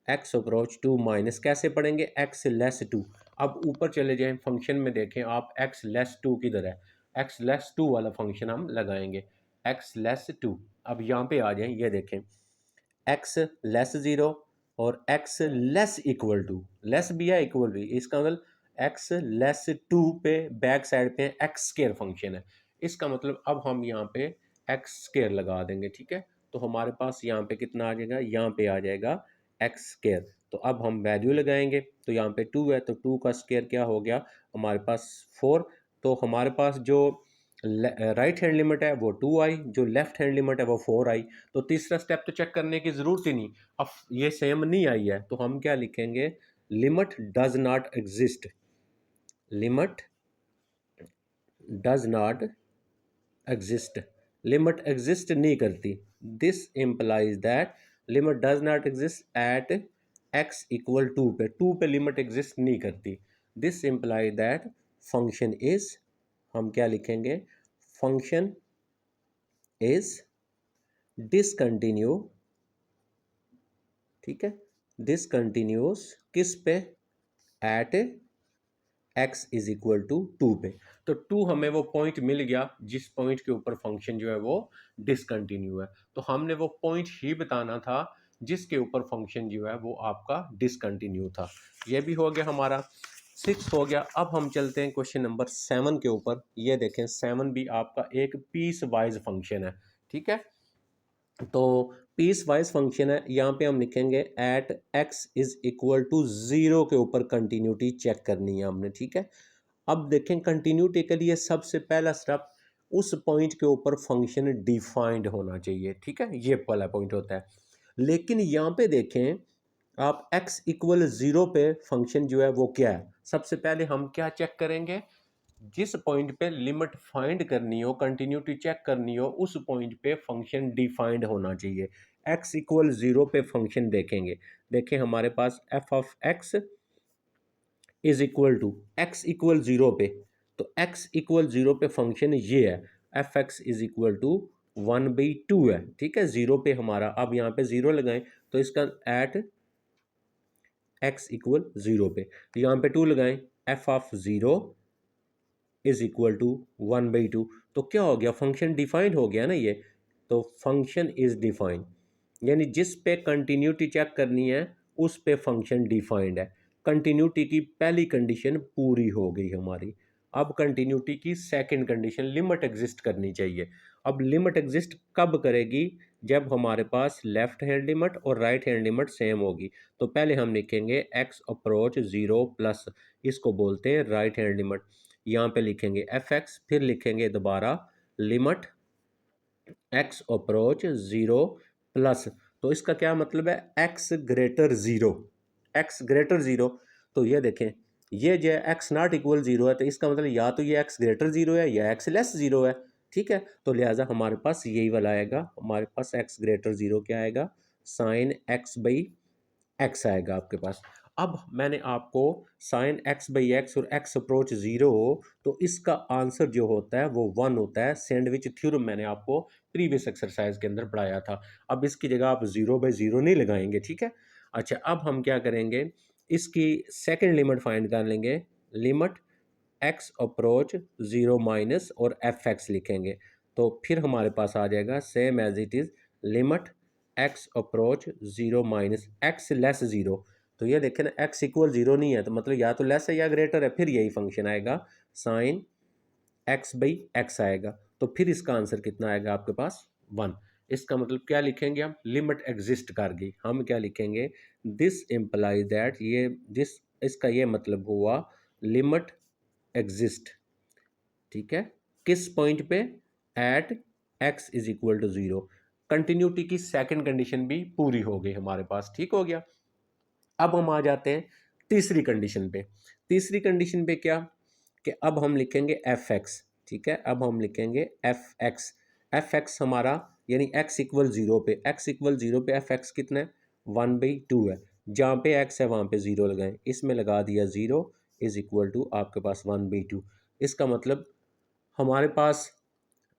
S1: x approach to minus, कैसे पढ़ेंगे, एक्स लेस टू। अब ऊपर चले जाएं फंक्शन में, देखें आप एक्स लेस टू किधर है, एक्स लेस टू वाला फंक्शन हम लगाएंगे, एक्स लेस टू। अब यहाँ पे आ जाएं, ये देखें एक्स लेस ज़ीरो और x less equal to, less भी है इक्वल भी, इसका मतलब एक्स लेस टू पे बैक साइड पे एक्स स्केयर फंक्शन है। इसका मतलब अब हम यहाँ पे एक्स स्केयर लगा देंगे, ठीक है। तो हमारे पास यहाँ पे कितना आ जाएगा, यहाँ पे आ जाएगा एक्स स्केयर। तो अब हम वैल्यू लगाएंगे, तो यहाँ पे टू है तो टू का स्केयर क्या हो गया हमारे पास फोर। तो हमारे पास जो राइट हैंड लिमिट है वो टू आई, जो लेफ्ट हैंड लिमिट है वो फोर आई। तो तीसरा स्टेप तो चेक करने की ज़रूरत ही नहीं, अब ये सेम नहीं आई है तो हम क्या लिखेंगे, limit does not exist, limit does not exist, limit exist नहीं करती। This implies that limit does not exist at x equal to पे लिमिट एग्जिस्ट नहीं करती। This implies that function is, हम क्या लिखेंगे, फंक्शन इज डिसकंटिन्यू, ठीक है, डिसकंटिन्यूस किस पे, at x is equal to two पे। तो टू हमें वो पॉइंट मिल गया जिस पॉइंट के ऊपर फंक्शन जो है वो डिसकंटिन्यू है। तो हमने वो पॉइंट ही बताना था जिसके ऊपर फंक्शन जो है वो आपका डिसकंटिन्यू था। ये भी हो गया हमारा, सिक्स हो गया। अब हम चलते हैं क्वेश्चन नंबर सेवन के ऊपर। ये देखें सेवन भी आपका एक पीस वाइज फंक्शन है, ठीक है। तो पीस वाइज फंक्शन है, यहाँ पे हम लिखेंगे at x is equal to zero के ऊपर कंटिन्यूटी चेक करनी है हमने, ठीक है। अब देखें कंटिन्यूटी के लिए सबसे पहला स्टेप, उस पॉइंट के ऊपर फंक्शन डिफाइंड होना चाहिए, ठीक है, ये पहला पॉइंट होता है। लेकिन यहाँ पे देखें आप x इक्वल ज़ीरो पे फंक्शन जो है वो क्या है, सबसे पहले हम क्या चेक करेंगे, जिस पॉइंट पे लिमिट फाइंड करनी हो, कंटिन्यूटी चेक करनी हो, उस पॉइंट पे फंक्शन डिफाइंड होना चाहिए। x इक्वल ज़ीरो पे फंक्शन देखेंगे, देखें हमारे पास f of x is equal to x equal zero पे, तो x इक्वल ज़ीरो पे फंक्शन ये है, f x is equal to one by two है, ठीक है, ज़ीरो पे हमारा। अब यहाँ पे ज़ीरो लगाएं तो इसका एट एक्स इक्वल ज़ीरो पे, यहाँ पे टू लगाएं, f of zero is equal to one by two. तो क्या हो गया, फंक्शन डिफाइंड हो गया ना ये। तो फंक्शन इज डिफाइंड, यानी जिस पे कंटिन्यूटी चेक करनी है उस पे फंक्शन डिफाइंड है। कंटिन्यूटी की पहली कंडीशन पूरी हो गई हमारी। अब कंटिन्यूटी की सेकंड कंडीशन, लिमिट एग्जिस्ट करनी चाहिए। अब लिमिट एग्जिस्ट कब करेगी, जब हमारे पास लेफ्ट हैंड लिमिट और राइट हैंड लिमिट सेम होगी। तो पहले हम लिखेंगे एक्स अप्रोच ज़ीरो प्लस, इसको बोलते हैं राइट हैंड लिमिट। यहाँ पे लिखेंगे एफ एक्स, फिर लिखेंगे दोबारा limit x approach zero plus. तो इसका क्या मतलब है, x greater zero, x greater zero. तो ये देखें, ये जो एक्स नॉट इक्वल ज़ीरो है, तो इसका मतलब या तो ये एक्स ग्रेटर ज़ीरो है या एक्स लेस ज़ीरो है। ठीक है, तो लिहाजा हमारे पास यही वाला आएगा, हमारे पास एक्स ग्रेटर ज़ीरो क्या आएगा, साइन एक्स बाई एक्स आएगा आपके पास। अब मैंने आपको साइन एक्स बाई एक्स और एक्स अप्रोच ज़ीरो, तो इसका आंसर जो होता है वो वन होता है। सैंडविच थ्योरम मैंने आपको प्रीवियस एक्सरसाइज के अंदर पढ़ाया था। अब इसकी जगह आप ज़ीरो बाई ज़ीरो नहीं लगाएंगे, ठीक है। अच्छा, अब हम क्या करेंगे, इसकी सेकेंड लिमिट फाइंड कर लेंगे, limit x approach zero minus और एफ एक्स लिखेंगे। तो फिर हमारे पास आ जाएगा same as it is limit x approach zero minus x less zero. तो ये देखें ना, एक्स इक्वल ज़ीरो नहीं है, तो मतलब या तो लेस है या ग्रेटर है, फिर यही फंक्शन आएगा साइन एक्स बाई एक्स आएगा। तो फिर इसका आंसर कितना आएगा आपके पास, वन। इसका मतलब क्या लिखेंगे हम, लिमिट एग्जिस्ट कर गई। हम क्या लिखेंगे, दिस इम्प्लाइज दैट, ये दिस, इसका ये मतलब हुआ लिमिट एग्जिस्ट, ठीक है, किस पॉइंट पे, at x is equal to zero. Continuity की सेकंड कंडीशन भी पूरी हो गई हमारे पास, ठीक हो गया। अब हम आ जाते हैं तीसरी कंडीशन पे। तीसरी कंडीशन पे क्या, कि अब हम लिखेंगे एफ एक्स, ठीक है, अब हम लिखेंगे एफ एक्स। एफ एक्स हमारा यानी एक्स इक्वल ज़ीरो पे, एक्स इक्वल ज़ीरो पे एफ एक्स कितना है, वन बाई टू है। जहाँ पे एक्स है वहाँ पे ज़ीरो लगाएं, इसमें लगा दिया ज़ीरो इज इक्वल टू आपके पास वन बाई टू। इसका मतलब हमारे पास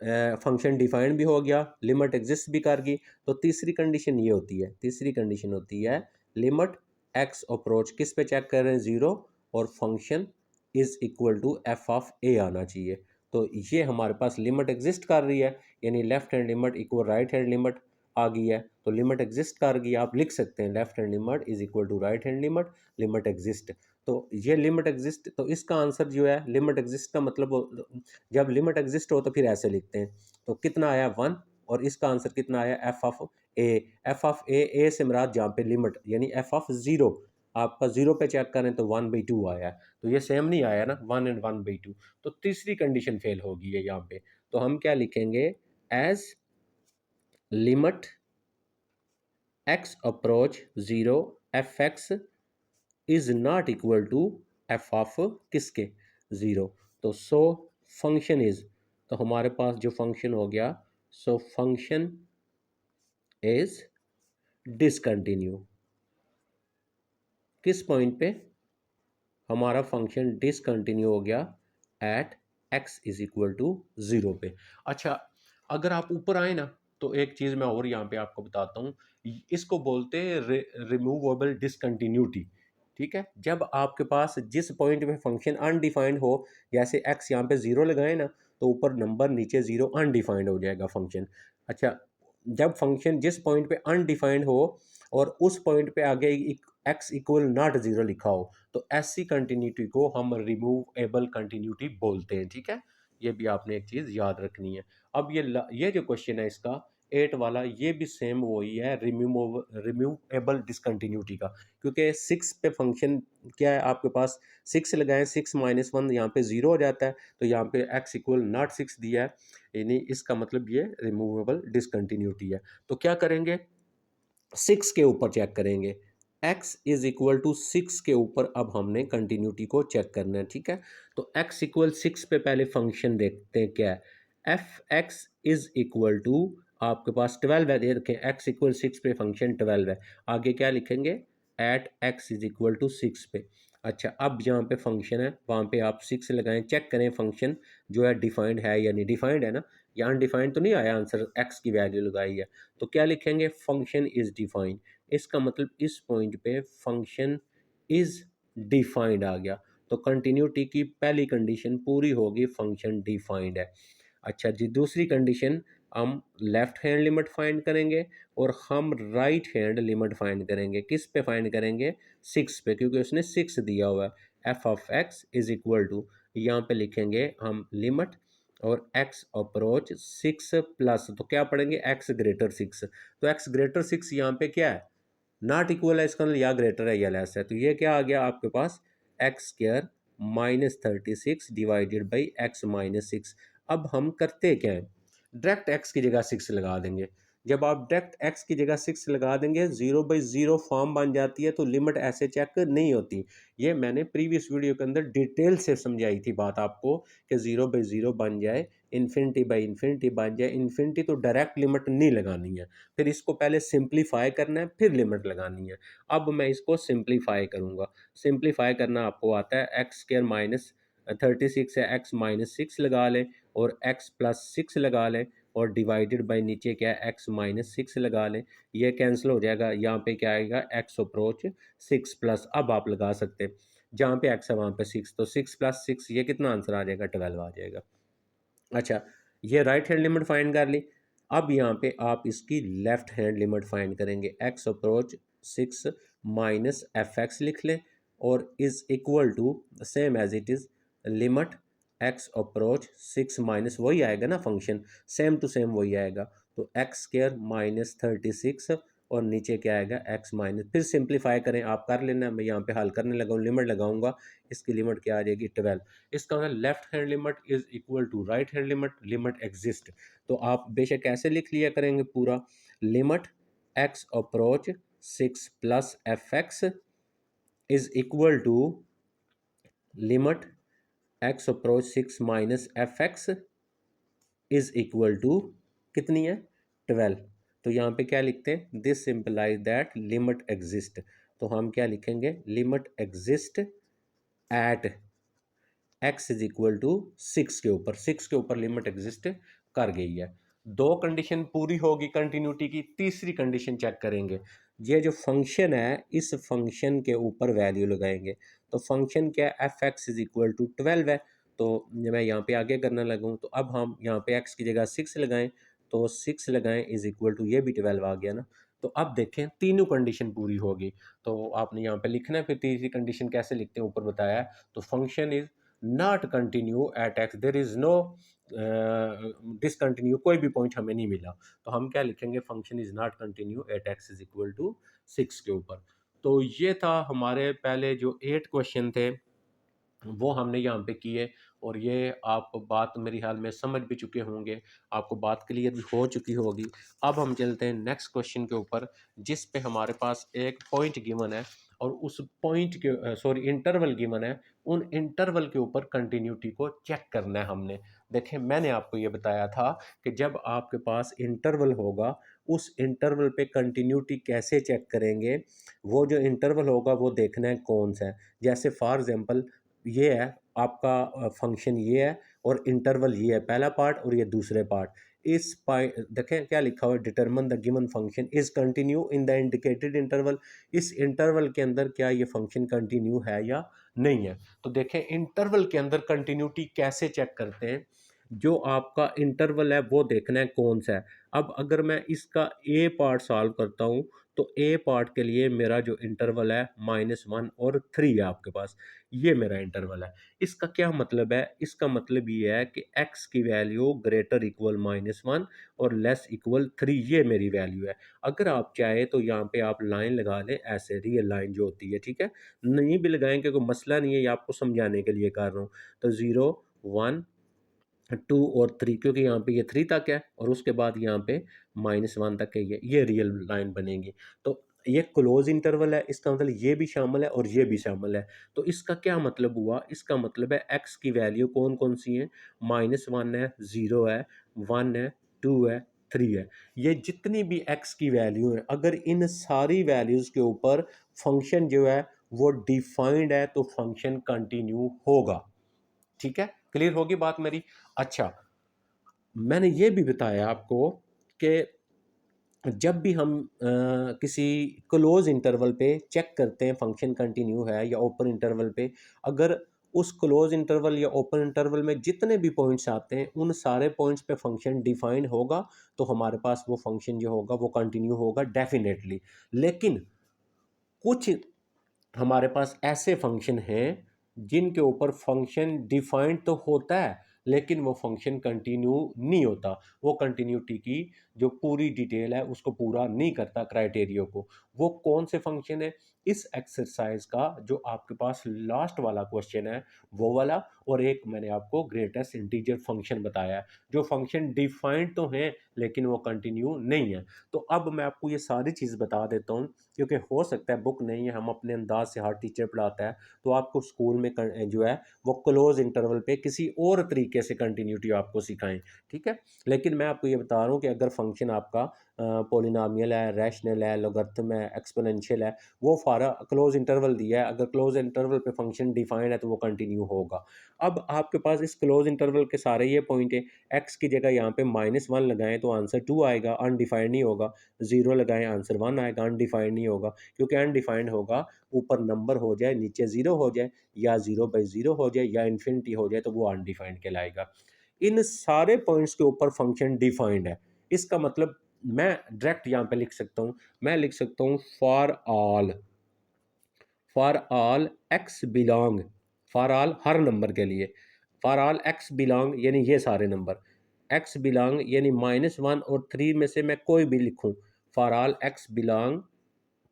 S1: फंक्शन डिफाइंड भी हो गया, लिमिट एग्जिस्ट भी कर गई। तो तीसरी कंडीशन ये होती है, तीसरी कंडीशन होती है लिमिट एक्स अप्रोच किस पे चेक कर रहे हैं, ज़ीरो, और function is equal to f of a आना चाहिए। तो ये हमारे पास लिमिट एग्जिस्ट कर रही है, यानी left hand limit equal right hand limit आ गई है। तो लिमिट एग्जिस्ट कर गई, आप लिख सकते हैं left hand limit is equal to right hand limit, limit exist. तो ये लिमिट एग्जिस्ट, तो इसका आंसर जो है लिमिट एग्जिस्ट का मतलब, जब लिमिट एग्जिस्ट हो तो फिर ऐसे लिखते हैं। तो कितना आया, वन, और इसका आंसर कितना आया, f of a. F of a से मुराद जहाँ पे लिमिट यानी एफ ऑफ ज़ीरो, आपका ज़ीरो पे चेक करें तो वन बाई टू आया है। तो ये सेम नहीं आया ना, one and one by two. तो तीसरी कंडीशन फेल होगी है यहाँ पे। तो हम क्या लिखेंगे, as limit x approach zero f x is not equal to f of किसके, ज़ीरो। तो सो फंक्शन इज, तो हमारे पास जो फंक्शन हो गया, सो फंक्शन इज डिसकंटिन्यू। किस पॉइंट पे हमारा फंक्शन डिसकंटिन्यू हो गया, at x is equal to zero पे। अच्छा, अगर आप ऊपर आए ना, तो एक चीज़ मैं और यहाँ पे आपको बताता हूँ, इसको बोलते हैं रिमूवेबल डिसकंटिन्यूटी। ठीक है, जब आपके पास जिस पॉइंट पे फंक्शन अनडिफाइंड हो, जैसे एक्स यहाँ पे ज़ीरो लगाए ना, तो ऊपर नंबर नीचे ज़ीरो, अनडिफाइंड हो जाएगा फंक्शन। अच्छा, जब फंक्शन जिस पॉइंट पे अनडिफाइंड हो और उस पॉइंट पे आगे एक्स इक्वल नॉट ज़ीरो लिखा हो, तो ऐसी कंटिन्यूटी को हम रिमूवेबल कंटिन्यूटी बोलते हैं। ठीक है, ये भी आपने एक चीज़ याद रखनी है। अब ये जो क्वेश्चन है इसका एट वाला, ये भी सेम वही है, रिमूवेबल डिसकंटिन्यूटी का। क्योंकि सिक्स पे फंक्शन क्या है आपके पास, सिक्स लगाएं, सिक्स माइनस वन यहाँ पे ज़ीरो हो जाता है, तो यहाँ पे एक्स इक्वल नॉट सिक्स दिया है, यानी इसका मतलब ये रिमूवेबल डिसकंटिन्यूटी है। तो क्या करेंगे, सिक्स के ऊपर चेक करेंगे, x is equal to six के ऊपर अब हमने कंटिन्यूटी को चेक करना है। ठीक है, तो एक्स इक्वल सिक्स पे पहले फंक्शन देखते हैं क्या है, f x is equal to आपके पास ट्वेल्व है, देखें एक्स इक्वल सिक्स पे फंक्शन ट्वेल्व है। आगे क्या लिखेंगे, at x is equal to six पे। अच्छा, अब जहाँ पे फंक्शन है वहाँ पे आप सिक्स लगाएं, चेक करें फंक्शन जो है डिफाइंड है या नहीं, डिफाइंड है ना, यहाँ अनडिफाइंड तो नहीं आया आंसर, एक्स की वैल्यू लगाई है। तो क्या लिखेंगे, फंक्शन इज डिफाइंड। इसका मतलब इस पॉइंट पे फंक्शन इज डिफाइंड आ गया। तो कंटिन्यूटी की पहली कंडीशन पूरी होगी, फंक्शन डिफाइंड है। अच्छा जी, दूसरी कंडीशन, हम लेफ्ट हैंड लिमिट फाइंड करेंगे और हम राइट हैंड लिमिट फाइंड करेंगे। किस पे फाइंड करेंगे, सिक्स पे, क्योंकि उसने सिक्स दिया हुआ है। F of x is equal to, यहाँ पे लिखेंगे हम लिमिट और x अप्रोच 6 प्लस, तो क्या पढ़ेंगे x ग्रेटर 6। तो x ग्रेटर 6 यहाँ पे क्या है, नॉट इक्वल है, इसका मतलब या ग्रेटर है या लेस है। तो ये क्या आ गया आपके पास, x square -36 divided by x -6। अब हम करते क्या है, डायरेक्ट एक्स की जगह 6 लगा देंगे। जब आप डायरेक्ट एक्स की जगह 6 लगा देंगे, 0/0 फॉर्म बन जाती है, तो लिमिट ऐसे चेक नहीं होती। ये मैंने प्रीवियस वीडियो के अंदर डिटेल से समझाई थी बात आपको, कि 0/0 बन जाए, इन्फिनिटी बाई इन्फिनिटी बन जाए। इन्फिनिटी तो डायरेक्ट लिमिट नहीं लगानी है, फिर इसको पहले सिंप्लीफाई करना है, फिर लिमिट लगानी है। अब मैं इसको सिंप्लीफाई करूँगा। सिंप्लीफाई करना आपको आता है, एक्स स्क्वायर -36 है, एक्स -6 लगा लें और एक्स प्लस 6 लगा लें और डिवाइडेड बाय नीचे क्या है, एक्स -6 लगा लें। ये कैंसिल हो जाएगा, यहाँ पे क्या आएगा, एक्स अप्रोच 6 प्लस, अब आप लगा सकते हैं जहाँ पे एक्स है वहाँ पे 6, तो 6 प्लस 6 ये कितना आंसर आ जाएगा, 12 आ जाएगा। अच्छा, ये राइट हैंड लिमिट फाइंड कर ली। अब यहाँ पे आप इसकी लेफ्ट हैंड लिमिट फाइंड करेंगे, x approach 6 minus f x लिख लें और is equal to same as it is limit x approach 6 minus, वही आएगा ना फंक्शन, सेम टू सेम वही आएगा। तो एक्स स्क्र -36 और नीचे क्या आएगा, एक्स माइनस, फिर सिंप्लीफाई करें, आप कर लेना, मैं यहाँ पे हल करने लगा हूँ, लिमिट लगाऊंगा, इसकी लिमिट क्या आ जाएगी, 12। इसका मतलब left hand limit is equal to right hand limit, limit exist. तो आप बेशक ऐसे लिख लिया करेंगे पूरा, limit x approach 6 plus f x is equal to limit x approach 6 minus f x is equal to कितनी है, 12। तो यहाँ पे क्या लिखते हैं, this implies that limit exist. तो हम क्या लिखेंगे, limit exist at x is equal to 6 के ऊपर, 6 के ऊपर लिमिट एग्जिस्ट कर गई है। दो कंडीशन पूरी होगी कंटिन्यूटी की, तीसरी कंडीशन चेक करेंगे। ये जो फंक्शन है, इस फंक्शन के ऊपर वैल्यू लगाएंगे। तो फंक्शन क्या है, f x is equal to 12 है। तो मैं यहाँ पे आगे करने लगूँ, तो अब हम यहाँ पे एक्स की जगह 6 लगाएं, तो 6 लगाएं इज इक्वल टू, ये भी 12 आ गया ना। तो अब देखें तीनों कंडीशन पूरी होगी, तो आपने यहाँ पे लिखना है। फिर तीसरी कंडीशन कैसे लिखते हैं, ऊपर बताया है। तो function is not continue at x, there is no discontinue, कोई भी पॉइंट हमें नहीं मिला। तो हम क्या लिखेंगे, function is not continue at x is equal to 6 के ऊपर। तो ये था हमारे पहले जो 8 क्वेश्चन थे, वो हमने यहाँ पे किए। और ये आप बात मेरे ख्याल में समझ भी चुके होंगे, आपको बात क्लियर भी हो चुकी होगी। अब हम चलते हैं नेक्स्ट क्वेश्चन के ऊपर, जिस पे हमारे पास एक पॉइंट गिवन है और उस पॉइंट के सॉरी इंटरवल गिवन है, उन इंटरवल के ऊपर कंटिन्यूटी को चेक करना है हमने। देखें, मैंने आपको ये बताया था कि जब आपके पास इंटरवल होगा, उस इंटरवल पे कंटिन्यूटी कैसे चेक करेंगे, वो जो इंटरवल होगा वो देखना है कौन सा है। जैसे फॉर एग्जांपल ये है आपका फंक्शन, ये है और इंटरवल ये है पहला पार्ट और ये दूसरे पार्ट। इस देखें क्या लिखा हुआ है, determine the given function is continue in the indicated interval. इस इंटरवल के अंदर क्या ये फंक्शन कंटिन्यू है या नहीं है। तो देखें इंटरवल के अंदर कंटिन्यूटी कैसे चेक करते हैं, जो आपका इंटरवल है वो देखना है कौन सा है। अब अगर मैं इसका ए पार्ट सॉल्व करता हूँ, तो ए पार्ट के लिए मेरा जो इंटरवल है -1 और 3 है आपके पास, ये मेरा इंटरवल है। इसका क्या मतलब है, इसका मतलब ये है कि x की वैल्यू ग्रेटर इक्वल -1 और लेस इक्वल 3, ये मेरी वैल्यू है। अगर आप चाहे तो यहाँ पे आप लाइन लगा लें, ऐसे रियल लाइन जो होती है, ठीक है। नहीं भी लगाएंगे कोई मसला नहीं है, ये आपको समझाने के लिए कर रहा हूँ। तो 0 1 2 और 3, क्योंकि यहाँ पे ये 3 तक है और उसके बाद यहाँ पे -1 तक है, ये रियल लाइन बनेगी। तो ये क्लोज इंटरवल है, इसका मतलब ये भी शामिल है और ये भी शामिल है। तो इसका क्या मतलब हुआ, इसका मतलब है x की वैल्यू कौन कौन सी है, -1 है, 0 है, 1 है, 2 है, 3 है। ये जितनी भी x की वैल्यू है, अगर इन सारी वैल्यूज़ के ऊपर फंक्शन जो है वो डिफाइंड है, तो फंक्शन कंटिन्यू होगा। ठीक है, क्लियर होगी बात मेरी। अच्छा, मैंने ये भी बताया आपको कि जब भी हम किसी क्लोज इंटरवल पे चेक करते हैं फंक्शन कंटिन्यू है या ओपन इंटरवल पे, अगर उस क्लोज इंटरवल या ओपन इंटरवल में जितने भी पॉइंट्स आते हैं, उन सारे पॉइंट्स पे फंक्शन डिफाइंड होगा, तो हमारे पास वो फंक्शन जो होगा वो कंटिन्यू होगा डेफिनेटली। लेकिन कुछ हमारे पास ऐसे फंक्शन हैं जिनके ऊपर फंक्शन डिफाइंड तो होता है, लेकिन वो फंक्शन कंटिन्यू नहीं होता। वो कंटिन्यूटी की जो पूरी डिटेल है उसको पूरा नहीं करता क्राइटेरिया को। वो कौन से फंक्शन है? इस एक्सरसाइज का जो आपके पास लास्ट वाला क्वेश्चन है वो वाला, और एक मैंने आपको ग्रेटेस्ट इंटीजर फंक्शन बताया है, जो फंक्शन डिफाइंड तो है लेकिन वो कंटिन्यू नहीं है। तो अब मैं आपको ये सारी चीज़ बता देता हूँ, क्योंकि हो सकता है बुक नहीं है, हम अपने अंदाज से हर टीचर पढ़ाता है, तो आपको स्कूल में जो है वो क्लोज इंटरवल पे किसी और तरीके से कंटिन्यूटी आपको सिखाएं। ठीक है, लेकिन मैं आपको ये बता रहा हूँ कि अगर फंक्शन आपका पोलिनोमियल है, रैशनल है, लॉगरिथम है, एक्सपोनेंशियल है, वो फारा क्लोज इंटरवल दिया है, अगर क्लोज इंटरवल पे फंक्शन डिफाइंड है तो वो कंटिन्यू होगा। अब आपके पास इस क्लोज इंटरवल के सारे ये पॉइंट है, एक्स की जगह यहाँ पे -1 लगाएं तो आंसर 2 आएगा, अनडिफाइंड नहीं होगा। 0 लगाएं आंसर 1 आएगा, अनडिफाइंड नहीं होगा, क्योंकि अनडिफाइंड होगा ऊपर नंबर हो जाए नीचे 0 हो जाए, या 0/0 हो जाए, या इन्फिनिटी हो जाए, तो वो अनडिफाइंड कहलाएगा। इन सारे पॉइंट्स के ऊपर फंक्शन डिफाइंड है। इसका मतलब मैं डायरेक्ट यहाँ पे लिख सकता हूँ, मैं लिख सकता हूँ for all x belong, for all her number के लिए, फॉर ऑल एक्स बिलोंग यानी ये सारे नंबर, एक्स बिलोंग यानी -1 और 3 में से मैं कोई भी लिखूं, for all x belong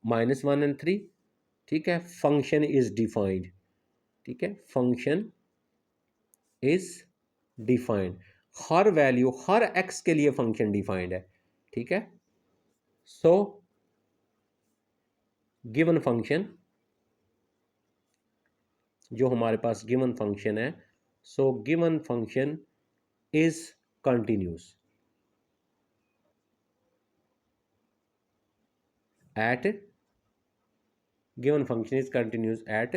S1: -1 and 3। ठीक है, फंक्शन इज डिफाइंड। ठीक है, function is defined, her value her x के लिए फंक्शन डिफाइंड है। ठीक है, सो गिवन फंक्शन, जो हमारे पास गिवन फंक्शन है, so given function is continuous eight, given function is continuous eight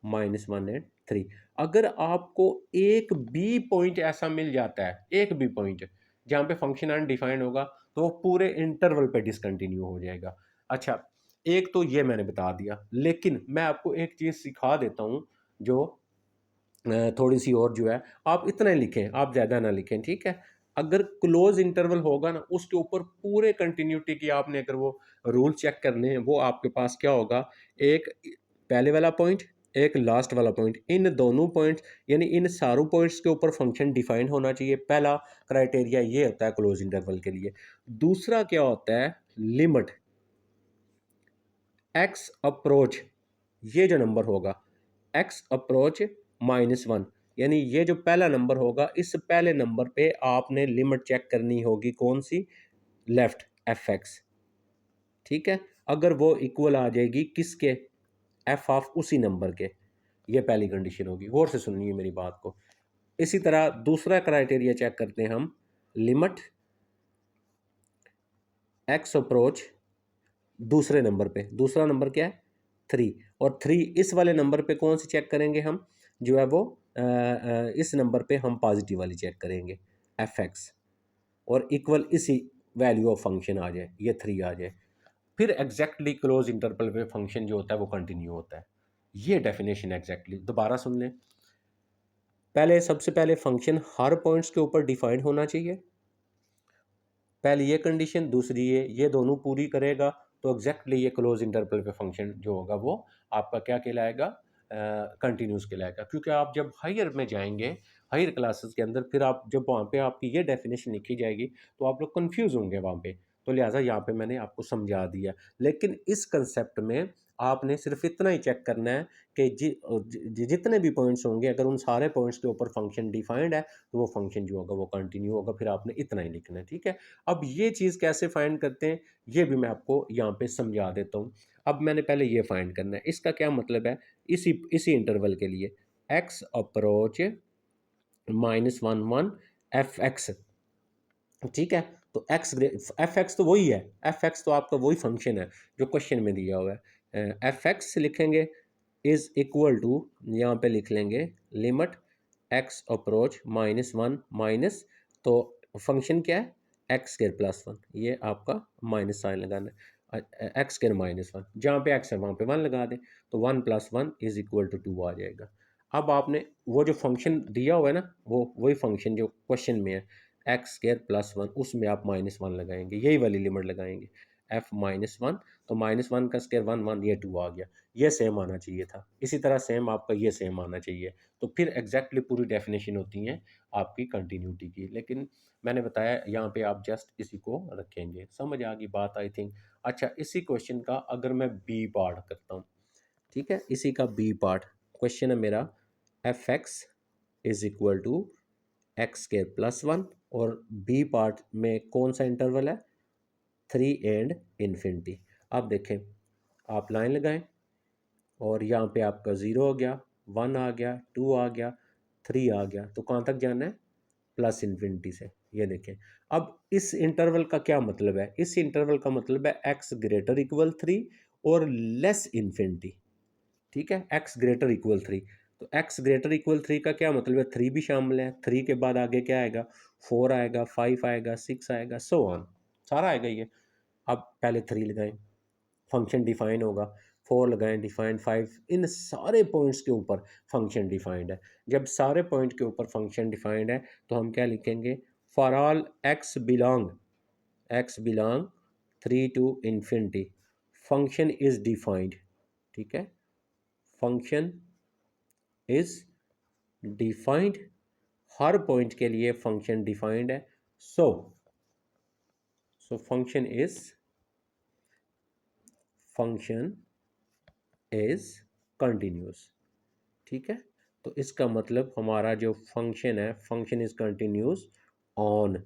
S1: -1 and 3। अगर आपको एक भी पॉइंट ऐसा मिल जाता है, एक भी पॉइंट जहां पे फंक्शन अनडिफाइंड होगा, तो वो पूरे इंटरवल पे डिसकंटिन्यू हो जाएगा। अच्छा, एक तो ये मैंने बता दिया, लेकिन मैं आपको एक चीज़ सिखा देता हूँ जो थोड़ी सी और जो है, आप इतना ही लिखें, आप ज़्यादा ना लिखें। ठीक है, अगर क्लोज इंटरवल होगा ना, उसके ऊपर पूरे कंटिन्यूटी की आपने अगर वो रूल चेक करने हैं, वो आपके पास क्या होगा, एक पहले वाला पॉइंट, एक लास्ट वाला पॉइंट, इन दोनों पॉइंट्स यानी इन सारों पॉइंट्स के ऊपर फंक्शन डिफाइंड होना चाहिए। पहला क्राइटेरिया ये होता है क्लोज इंटरवल के लिए। दूसरा क्या होता है, लिमिट एक्स अप्रोच, ये जो नंबर होगा एक्स अप्रोच -1, यानी ये जो पहला नंबर होगा, इस पहले नंबर पे आपने लिमिट चेक करनी होगी, कौन सी, लेफ्ट, एफ एक्स। ठीक है, अगर वो इक्वल आ जाएगी किसके, एफ ऑफ उसी नंबर के, ये पहली कंडीशन होगी। गौर से सुनिए मेरी बात को। इसी तरह दूसरा क्राइटेरिया चेक करते हैं हम, लिमिट एक्स अप्रोच दूसरे नंबर पे, दूसरा नंबर क्या है, 3, और 3 इस वाले नंबर पे कौन सी चेक करेंगे हम, जो है वो इस नंबर पे हम पॉजिटिव वाली चेक करेंगे, एफ एक्स, और इक्वल इसी वैल्यू ऑफ फंक्शन आ जाए, ये 3 आ जाए, फिर एग्जैक्टली क्लोज इंटरवल पे फंक्शन जो होता है वो कंटिन्यू होता है। ये डेफिनेशन एग्जैक्टली दोबारा सुन लें। पहले, सबसे पहले फंक्शन हर पॉइंट्स के ऊपर डिफाइंड होना चाहिए, पहली ये कंडीशन, दूसरी ये दोनों पूरी करेगा तो एग्जैक्टली ये क्लोज इंटरवल पे फंक्शन जो होगा वो आपका क्या कहलाएगा, कंटिन्यूस कहलाएगा। क्योंकि आप जब हायर में जाएंगे, हायर क्लासेस के अंदर, फिर आप जब वहाँ पे आपकी ये डेफिनेशन लिखी जाएगी तो आप लोग कंफ्यूज होंगे वहाँ पे, तो लिहाजा यहाँ पे मैंने आपको समझा दिया। लेकिन इस कंसेप्ट में आपने सिर्फ इतना ही चेक करना है कि जितने भी पॉइंट्स होंगे, अगर उन सारे पॉइंट्स के ऊपर फंक्शन डिफाइंड है तो वो फंक्शन जो होगा वो कंटिन्यू होगा, फिर आपने इतना ही लिखना है। ठीक है, अब ये चीज़ कैसे फाइंड करते हैं, ये भी मैं आपको यहाँ पे समझा देता हूँ। अब मैंने पहले ये फाइंड करना है, इसका क्या मतलब है, इसी इसी इंटरवल के लिए एक्स अप्रोच -1 एफ एक्स। ठीक है, तो एक्स एफ एक्स तो वही है, एफ एक्स तो आपका वही फंक्शन है जो क्वेश्चन में दिया हुआ है। एफ एक्स लिखेंगे इज इक्वल टू, यहाँ पे लिख लेंगे लिमिट एक्स अप्रोच -1 माइनस, तो फंक्शन क्या है, एक्स स्क्वायर प्लस 1, ये आपका माइनस साइन लगाना है, एक्स स्क्वायर -1, जहाँ पे एक्स है वहाँ पे 1 लगा दें, तो 1 + 1 इज इक्वल टू 2 आ जाएगा। अब आपने वो जो फंक्शन दिया हुआ है ना, वो वही फंक्शन जो क्वेश्चन में है, एक्स स्क्वायर प्लस 1, उसमें आप -1 लगाएंगे, यही वाली लिमिट लगाएंगे, एफ -1, तो -1 का स्क्वायर 1 1 ये 2 आ गया। ये सेम आना चाहिए था। इसी तरह सेम आपका ये सेम आना चाहिए। तो फिर एग्ज़ैक्टली पूरी डेफ़िनिशन होती है आपकी कंटिन्यूटी की। लेकिन मैंने बताया यहाँ पे आप जस्ट इसी को रखेंगे। समझ आ गई बात आई थिंक। अच्छा, इसी क्वेश्चन का अगर मैं बी पार्ट करता हूँ, ठीक है? इसी का बी पार्ट क्वेश्चन है मेरा, f x is equal to x square plus 1 और बी पार्ट में कौन सा इंटरवल है? 3 एंड इन्फिनिटी। अब देखें, आप लाइन लगाएं और यहाँ पे आपका 0 हो गया, 1 आ गया, 2 आ गया, 3 आ गया, तो कहाँ तक जाना है? प्लस इन्फिनिटी से। ये देखें, अब इस इंटरवल का क्या मतलब है? इस इंटरवल का मतलब है एक्स ग्रेटर इक्वल 3 और लेस इन्फिनिटी। ठीक है, एक्स ग्रेटर इक्वल 3। तो एक्स ग्रेटर इक्वल 3 का क्या मतलब है? 3 भी शामिल है। 3 के बाद आगे क्या आएगा? 4 आएगा, 5 आएगा, 6 आएगा, सो ऑन, सारा आएगा ये। अब पहले 3 लगाएं, फंक्शन डिफाइन होगा। 4 लगाएं, डिफाइंड। 5, इन सारे पॉइंट्स के ऊपर फंक्शन डिफाइंड है। जब सारे पॉइंट के ऊपर फंक्शन डिफाइंड है तो हम क्या लिखेंगे? For all x belong 3 to infinity, function is defined. ठीक है, फंक्शन इज डिफाइंड, हर पॉइंट के लिए फंक्शन डिफाइंड है। So function is continuous. ठीक है, तो इसका मतलब हमारा जो फंक्शन है, function is continuous on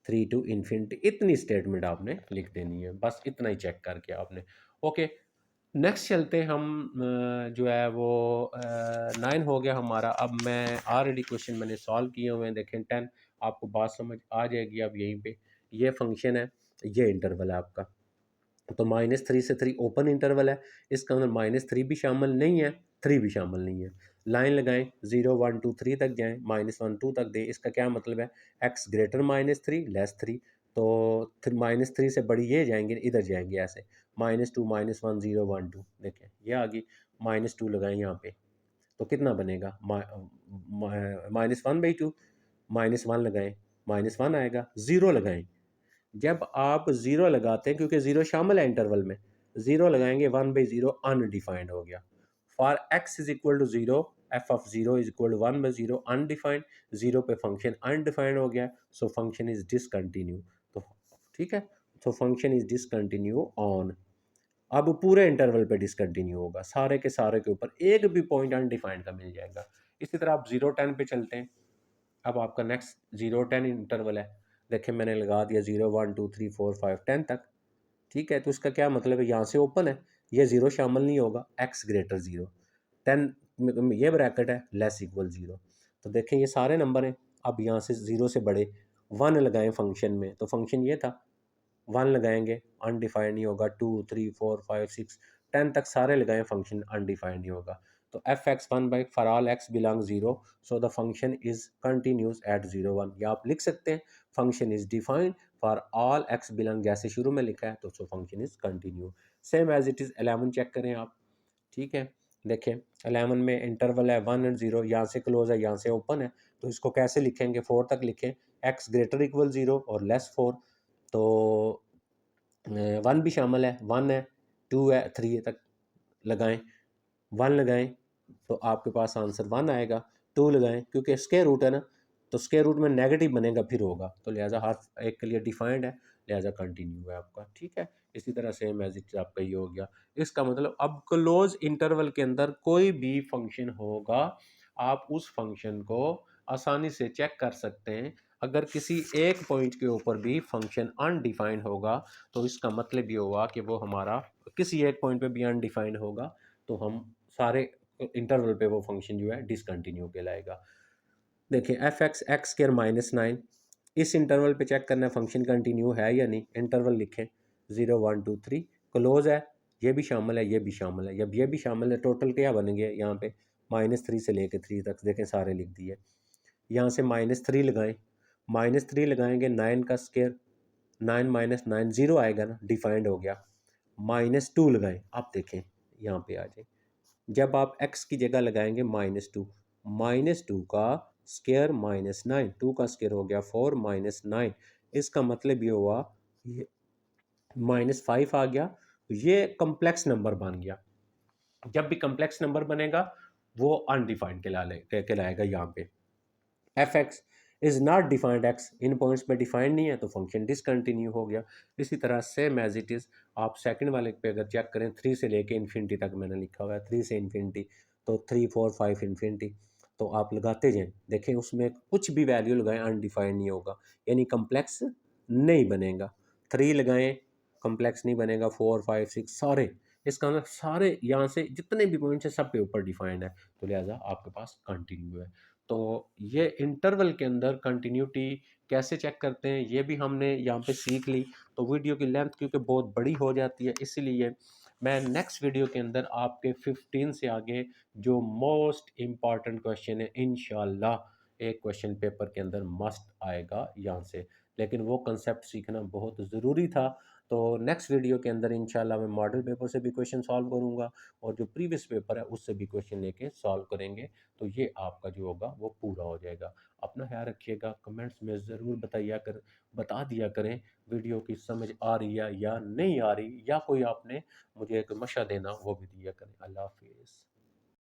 S1: 3 to infinity. इतनी स्टेटमेंट आपने लिख देनी है, बस इतना ही चेक करके आपने। ओके, नेक्स्ट चलते हैं हम। जो है वो 9 हो गया हमारा। अब मैं ऑलरेडी क्वेश्चन मैंने सॉल्व किए हुए हैं, देखें 10। आपको बात समझ आ जाएगी अब यहीं पे। ये फंक्शन है, ये इंटरवल है आपका। तो -3 से 3 ओपन इंटरवल है, इसका अंदर -3 भी शामिल नहीं है, 3 भी शामिल नहीं है। लाइन लगाएं, 0 1 2 3 तक जाएं, -1 2 तक दें। इसका क्या मतलब है? X greater -3 less 3। तो -3 से बड़ी ये जाएंगे, इधर जाएंगे ऐसे, -2 -1 0 1 2। देखें ये आ गई, -2 लगाएं यहाँ पे, तो कितना बनेगा? -1/2। -1 लगाएं, -1 आएगा। 0 लगाएं, जब आप ज़ीरो लगाते हैं, क्योंकि ज़ीरो शामिल है इंटरवल में, ज़ीरो लगाएंगे, 1/0 अनडिफाइंड हो गया। For x is equal to zero, f of zero is equal to 1/0 undefined. Zero पे फंक्शन अनडिफाइंड हो गया, सो फंक्शन इज डिसकंटिन्यू। तो ठीक है, तो फंक्शन इज डिसकंटिन्यू ऑन। अब पूरे इंटरवल पे डिसकंटिन्यू होगा, सारे के सारे के ऊपर एक भी पॉइंट अनडिफाइंड का मिल जाएगा। इसी तरह आप 0 10 पे चलते हैं। अब आपका नेक्स्ट 0 10 इंटरवल है। देखिए मैंने लगा दिया 0 1 2 3 4 5 10 तक। ठीक है, तो इसका क्या मतलब है? यहाँ से ओपन है, ये 0 शामिल नहीं होगा, एक्स ग्रेटर 0। 10 ये ब्रैकेट है, लेस इक्वल 0। तो देखें ये सारे नंबर हैं। अब यहाँ से 0 से बड़े 1 लगाएं फंक्शन में, तो फंक्शन ये था, 1 लगाएंगे, अनडिफाइंड नहीं होगा। 2 3 4 5 6 10 तक सारे लगाएं, फंक्शन अनडिफाइंड नहीं होगा। तो f x 1 by for all x belong 0, so the function is continuous at 0 1। या आप लिख सकते हैं function is defined for all x belong, जैसे शुरू में लिखा है, तो so function is continue. Same as it is 11 check करें आप। ठीक है, देखें 11 में इंटरवल है 1 और 0, यहाँ से क्लोज है, यहाँ से ओपन है। तो इसको कैसे लिखेंगे? 4 तक लिखें, एक्स ग्रेटर इक्वल 0 और लेस 4। तो 1 भी शामिल है, 1 है, 2 है, 3 तक लगाएं, 1 लगाएं, तो आपके पास आंसर 1 आएगा। 2 लगाएं, क्योंकि स्क्वायर रूट है ना, तो स्क्वायर रूट में नेगेटिव बनेगा फिर होगा, तो लिहाजा हर एक के लिए डिफाइंड है, लिहाजा कंटिन्यू है आपका। ठीक है, इसी तरह सेम एज इट आपका ये हो गया। इसका मतलब अब क्लोज इंटरवल के अंदर कोई भी फंक्शन होगा, आप उस फंक्शन को आसानी से चेक कर सकते हैं। अगर किसी एक पॉइंट के ऊपर भी फंक्शन अनडिफाइंड होगा, तो इसका मतलब ये होगा कि वो हमारा किसी एक पॉइंट पे भी अनडिफाइंड होगा, तो हम सारे इंटरवल पे वो फंक्शन जो है डिसकंटिन्यू कहलाएगा। देखिए एफ एक्स एक्स स्क्र -9, इस इंटरवल पे चेक करना है फंक्शन कंटिन्यू है या नहीं। इंटरवल लिखें 0 1 2 3, क्लोज है, ये भी शामिल है, ये भी शामिल है। जब ये भी शामिल है, टोटल क्या बनेंगे यहाँ पे? -3 से लेके 3 तक, देखें सारे लिख दिए। यहाँ से -3 लगाएं, -3 लगाएंगे, 9 का स्क्वायर, 9 -9 0 आएगा ना, डिफाइंड हो गया। -2 लगाएं, आप देखें यहाँ पे आ जाए, जब आप x की जगह लगाएंगे -2, -2 का स्क्वायर -9, 2 का स्क्वायर हो गया 4 -9। इसका मतलब ये हुआ, ये -5 आ गया, ये कम्प्लेक्स नंबर बन गया। जब भी कम्प्लेक्स नंबर बनेगा वो अनडिफाइंड कहलाएगा यहाँ पे। F x is not defined, x in points में डिफाइंड नहीं है तो फंक्शन डिसकंटिन्यू हो गया। इसी तरह सेम एज इट इज़ आप सेकंड वाले पे अगर चेक करें, 3 से लेके इन्फिनिटी तक मैंने लिखा हुआ है, 3 से इन्फिनिटी, तो 3 4 5 इन्फिनिटी, तो आप लगाते जाएं, देखें उसमें कुछ भी वैल्यू लगाएं अनडिफाइंड नहीं होगा, यानी कम्प्लेक्स नहीं बनेगा। 3 लगाएं कम्प्लेक्स नहीं बनेगा, 4 5 6 सारे, इसका मतलब सारे यहाँ से जितने भी पॉइंट्स हैं सब पे ऊपर डिफाइंड है, तो लिहाजा आपके पास कंटिन्यू है। तो ये इंटरवल के अंदर कंटिन्यूटी कैसे चेक करते हैं ये भी हमने यहाँ पे सीख ली। तो वीडियो की लेंथ क्योंकि बहुत बड़ी हो जाती है, इसीलिए मैं नेक्स्ट वीडियो के अंदर आपके 15 से आगे जो मोस्ट इम्पॉर्टेंट क्वेश्चन है इंशाल्लाह एक क्वेश्चन पेपर के अंदर मस्ट आएगा यहाँ से, लेकिन वो कंसेप्ट सीखना बहुत ज़रूरी था। तो नेक्स्ट वीडियो के अंदर इंशाल्लाह मैं मॉडल पेपर से भी क्वेश्चन सॉल्व करूँगा और जो प्रीवियस पेपर है उससे भी क्वेश्चन लेके सॉल्व करेंगे। तो ये आपका जो होगा वो पूरा हो जाएगा। अपना ख्याल रखिएगा, कमेंट्स में ज़रूर बता दिया करें वीडियो की समझ आ रही है या नहीं आ रही, या कोई आपने मुझे एक मशा देना वो भी दिया करें। अल्लाह हाफिज़।